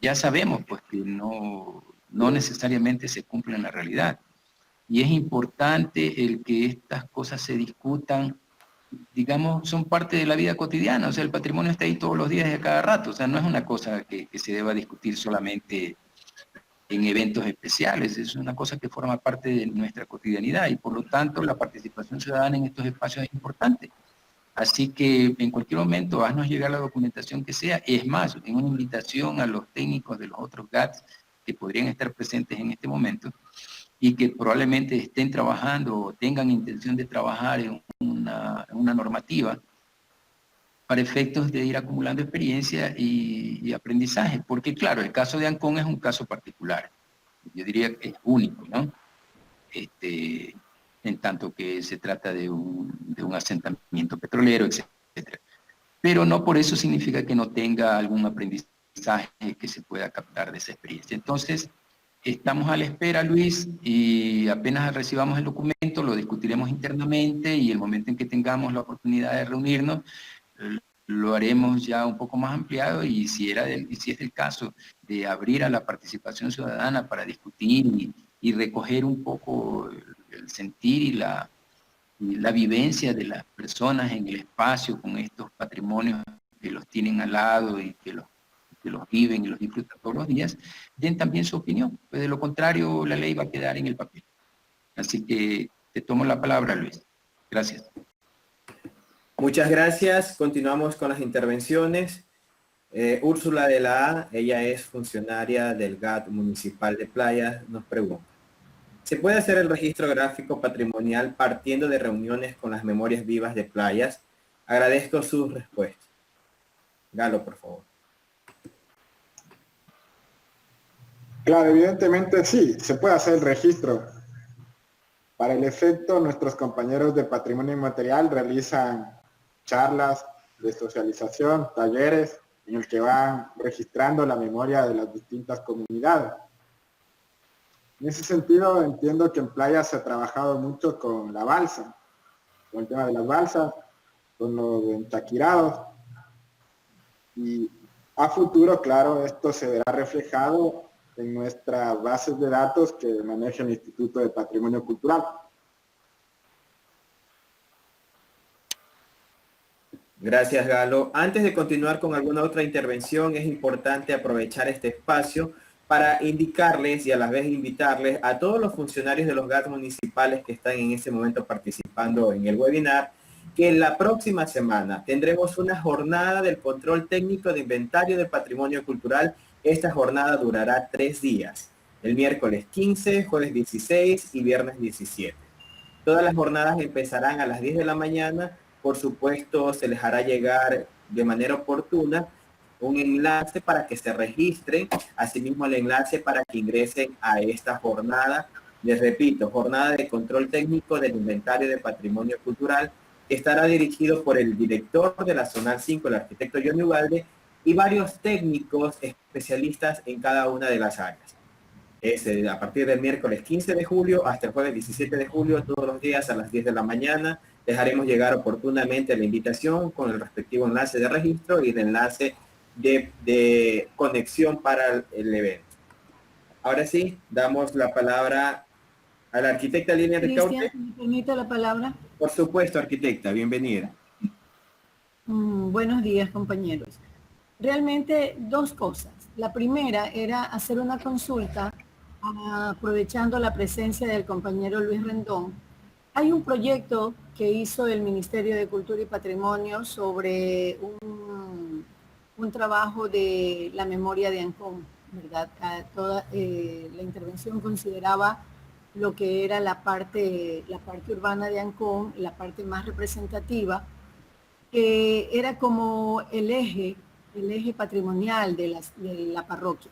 ya sabemos pues que no necesariamente se cumple en la realidad. Y es importante el que estas cosas se discutan, digamos, son parte de la vida cotidiana, o sea, el patrimonio está ahí todos los días y a cada rato, o sea, no es una cosa que se deba discutir solamente en eventos especiales, es una cosa que forma parte de nuestra cotidianidad y por lo tanto la participación ciudadana en estos espacios es importante. Así que en cualquier momento haznos llegar la documentación que sea, es más, en una invitación a los técnicos de los otros GATS que podrían estar presentes en este momento y que probablemente estén trabajando o tengan intención de trabajar en una normativa para efectos de ir acumulando experiencia y aprendizaje. Porque claro, el caso de Ancón es un caso particular. Yo diría que es único, ¿no? En tanto que se trata de un asentamiento petrolero, etc. Pero no por eso significa que no tenga algún aprendizaje que se pueda captar de esa experiencia. Entonces, estamos a la espera, Luis, y apenas recibamos el documento, lo discutiremos internamente y el momento en que tengamos la oportunidad de reunirnos, lo haremos ya un poco más ampliado y si es el caso de abrir a la participación ciudadana para discutir y recoger un poco el sentir y la vivencia de las personas en el espacio con estos patrimonios que los tienen al lado y que los viven y los disfrutan todos los días, den también su opinión. Pues de lo contrario, la ley va a quedar en el papel. Así que te tomo la palabra, Luis. Gracias. Muchas gracias. Continuamos con las intervenciones. Úrsula de la A, ella es funcionaria del GAT Municipal de Playas, nos pregunta: ¿se puede hacer el registro gráfico patrimonial partiendo de reuniones con las memorias vivas de Playas? Agradezco sus respuestas. Galo, por favor. Claro, evidentemente sí, se puede hacer el registro. Para el efecto, nuestros compañeros de Patrimonio Inmaterial realizan charlas de socialización, talleres, en el que van registrando la memoria de las distintas comunidades. En ese sentido, entiendo que en Playas se ha trabajado mucho con la balsa, con el tema de las balsas, con los entaquirados, y a futuro, claro, esto se verá reflejado en nuestras bases de datos que maneja el Instituto de Patrimonio Cultural. Gracias, Galo. Antes de continuar con alguna otra intervención, es importante aprovechar este espacio para indicarles y a la vez invitarles a todos los funcionarios de los GAT municipales que están en este momento participando en el webinar, que la próxima semana tendremos una jornada del control técnico de inventario del patrimonio cultural. Esta jornada durará 3 días, el miércoles 15, jueves 16 y viernes 17. Todas las jornadas empezarán a las 10 de la mañana. Por supuesto, se les hará llegar de manera oportuna un enlace para que se registren, asimismo el enlace para que ingresen a esta jornada. Les repito, jornada de control técnico del inventario de patrimonio cultural, que estará dirigido por el director de la Zonal 5, el arquitecto Johnny Ugalde, y varios técnicos especialistas en cada una de las áreas. Es a partir del miércoles 15 de julio hasta el jueves 17 de julio, todos los días a las 10 de la mañana. Les haremos llegar oportunamente la invitación con el respectivo enlace de registro y el enlace de conexión para el evento. Ahora sí, damos la palabra a la arquitecta Lilian Ricaurte. ¿Me permite la palabra? Por supuesto, arquitecta, bienvenida. Buenos días, compañeros. Realmente dos cosas. La primera era hacer una consulta, aprovechando la presencia del compañero Luis Rendón. Hay un proyecto que hizo el Ministerio de Cultura y Patrimonio sobre un trabajo de la memoria de Ancón, ¿verdad? Toda la intervención consideraba lo que era la parte urbana de Ancón, la parte más representativa, que era como el eje patrimonial de la parroquia.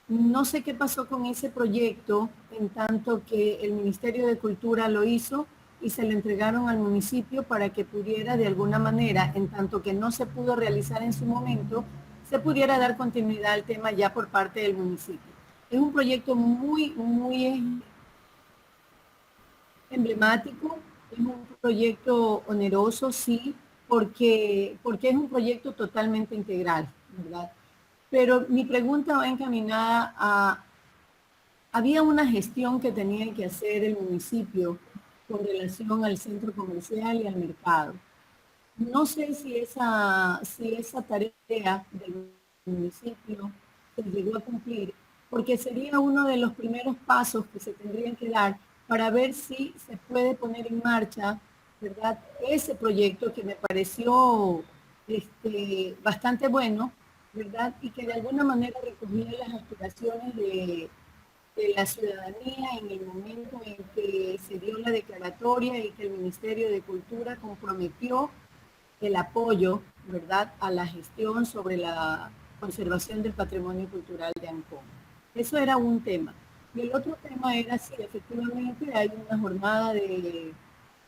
No sé qué pasó con ese proyecto, en tanto que el Ministerio de Cultura lo hizo y se lo entregaron al municipio para que pudiera de alguna manera, en tanto que no se pudo realizar en su momento, se pudiera dar continuidad al tema ya por parte del municipio. Es un proyecto muy emblemático, es un proyecto oneroso, sí, porque es un proyecto totalmente integral, ¿verdad? Pero mi pregunta va encaminada a, había una gestión que tenía que hacer el municipio con relación al centro comercial y al mercado. No sé si esa tarea del municipio se llegó a cumplir, porque sería uno de los primeros pasos que se tendrían que dar para ver si se puede poner en marcha, ¿verdad?, ese proyecto que me pareció bastante bueno, ¿verdad?, y que de alguna manera recogía las aspiraciones de la ciudadanía en el momento en que se dio la declaratoria y que el Ministerio de Cultura comprometió el apoyo, ¿verdad?, a la gestión sobre la conservación del patrimonio cultural de Ancón. Eso era un tema. Y el otro tema era si efectivamente hay una jornada de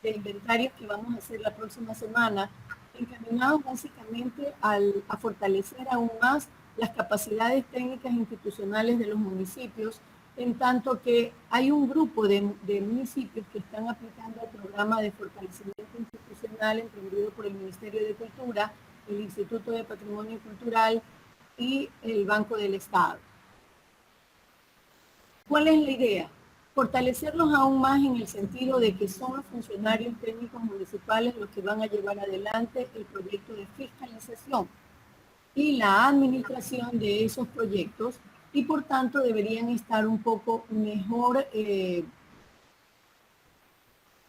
inventarios que vamos a hacer la próxima semana, encaminados básicamente a fortalecer aún más las capacidades técnicas institucionales de los municipios, en tanto que hay un grupo de municipios que están aplicando el programa de fortalecimiento institucional emprendido por el Ministerio de Cultura, el Instituto de Patrimonio Cultural y el Banco del Estado. ¿Cuál es la idea? fortalecerlos aún más en el sentido de que son los funcionarios técnicos municipales los que van a llevar adelante el proyecto de fiscalización y la administración de esos proyectos, y por tanto deberían estar un poco mejor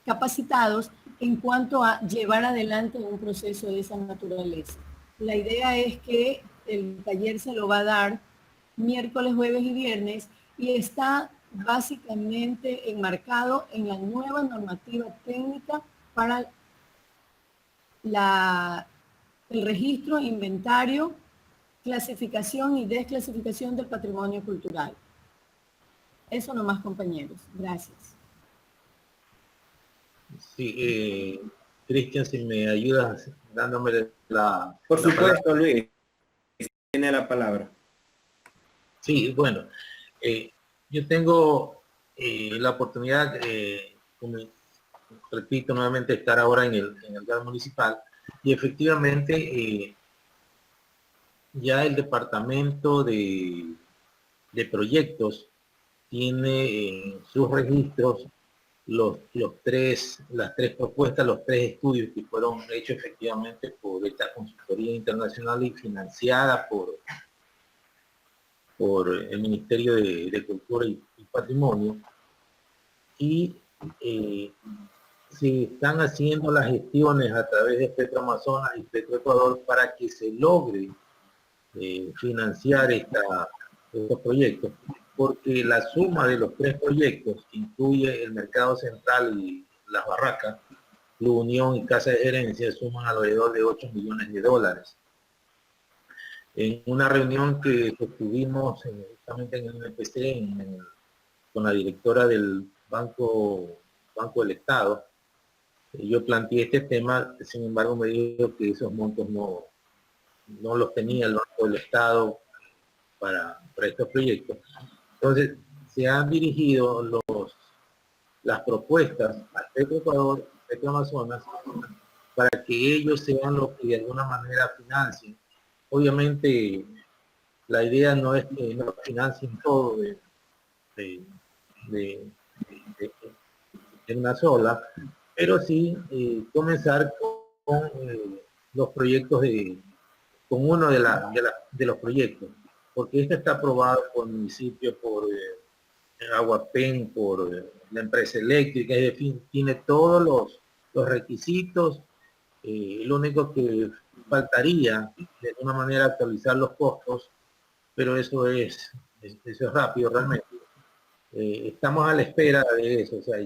capacitados en cuanto a llevar adelante un proceso de esa naturaleza. La idea es que el taller se lo va a dar miércoles, jueves y viernes, y está básicamente enmarcado en la nueva normativa técnica para el registro, inventario, clasificación y desclasificación del patrimonio cultural. Eso nomás, compañeros. Gracias. Sí, Cristian, si me ayudas dándome la... Por la supuesto, palabra. Luis. Tiene la palabra. Sí, bueno, yo tengo la oportunidad, como repito nuevamente, de estar ahora en el GAD municipal, y efectivamente ya el departamento de proyectos tiene en sus registros las tres propuestas, los tres estudios que fueron hechos efectivamente por esta consultoría internacional y financiada por el Ministerio de Cultura y Patrimonio, y se están haciendo las gestiones a través de Petroamazonas y Petroecuador para que se logre financiar estos proyectos, porque la suma de los tres proyectos, que incluye el mercado central y las barracas, la unión y casa de gerencia, suman alrededor de 8 millones de dólares. En una reunión que tuvimos justamente en el MPC, con la directora del Banco del Estado, yo planteé este tema, sin embargo me dijo que esos montos no los tenía el Banco del Estado para estos proyectos. Entonces, se han dirigido las propuestas a Petroecuador, Petroamazonas, para que ellos sean los que de alguna manera financien. Obviamente, la idea no es que nos financien todo de una sola, pero sí comenzar con los proyectos con uno de los proyectos, porque este está aprobado por el municipio, por Aguapen, por la empresa eléctrica, es decir, tiene todos los requisitos. Lo único que faltaría de alguna manera actualizar los costos, pero eso es rápido realmente. Estamos a la espera de eso, o sea,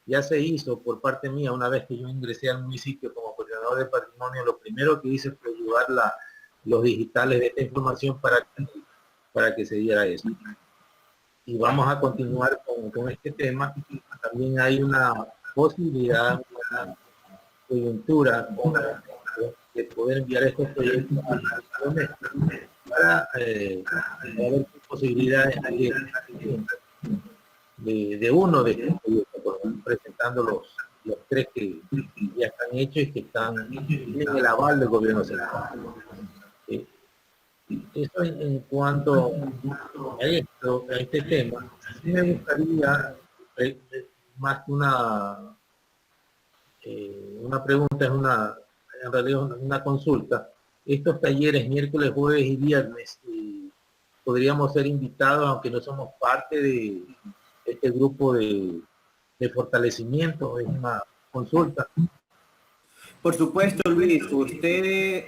ya se hizo por parte mía. Una vez que yo ingresé al municipio como coordinador de patrimonio, lo primero que hice fue llevar los digitales de esta información para que se diera eso. Y vamos a continuar con este tema. También hay una posibilidad, una coyuntura de poder enviar estos proyectos para ver qué posibilidades hay de uno de estos proyectos, presentando los tres que ya están hechos y que tienen el aval del gobierno central. Eso en cuanto a este tema. Sí me gustaría, más que una pregunta, en realidad una consulta. Estos talleres miércoles, jueves y viernes, podríamos ser invitados, aunque no somos parte de este grupo de fortalecimiento, es una consulta. Por supuesto, Luis, usted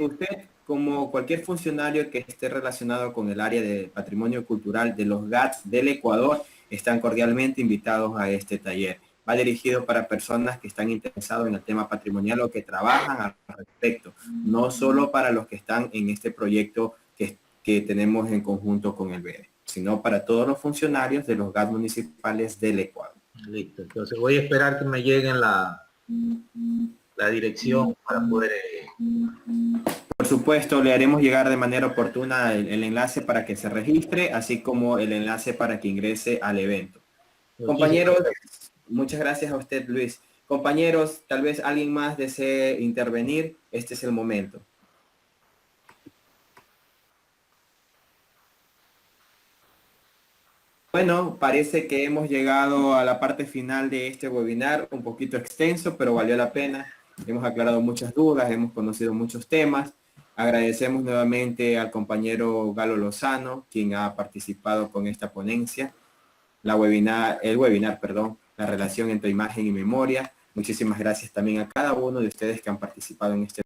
como cualquier funcionario que esté relacionado con el área de patrimonio cultural de los GATS del Ecuador, están cordialmente invitados a este taller. Va dirigido para personas que están interesados en el tema patrimonial o que trabajan al respecto, no solo para los que están en este proyecto que tenemos en conjunto con el BEDE, sino para todos los funcionarios de los GATS municipales del Ecuador. Listo, entonces voy a esperar que me lleguen la dirección para poder... Por supuesto, le haremos llegar de manera oportuna el enlace para que se registre, así como el enlace para que ingrese al evento. Compañeros, muchas gracias a usted, Luis. Compañeros, tal vez alguien más desee intervenir. Este es el momento. Bueno, parece que hemos llegado a la parte final de este webinar, un poquito extenso, pero valió la pena. Hemos aclarado muchas dudas, hemos conocido muchos temas. Agradecemos nuevamente al compañero Galo Lozano, quien ha participado con esta ponencia, el webinar, la relación entre imagen y memoria. Muchísimas gracias también a cada uno de ustedes que han participado en este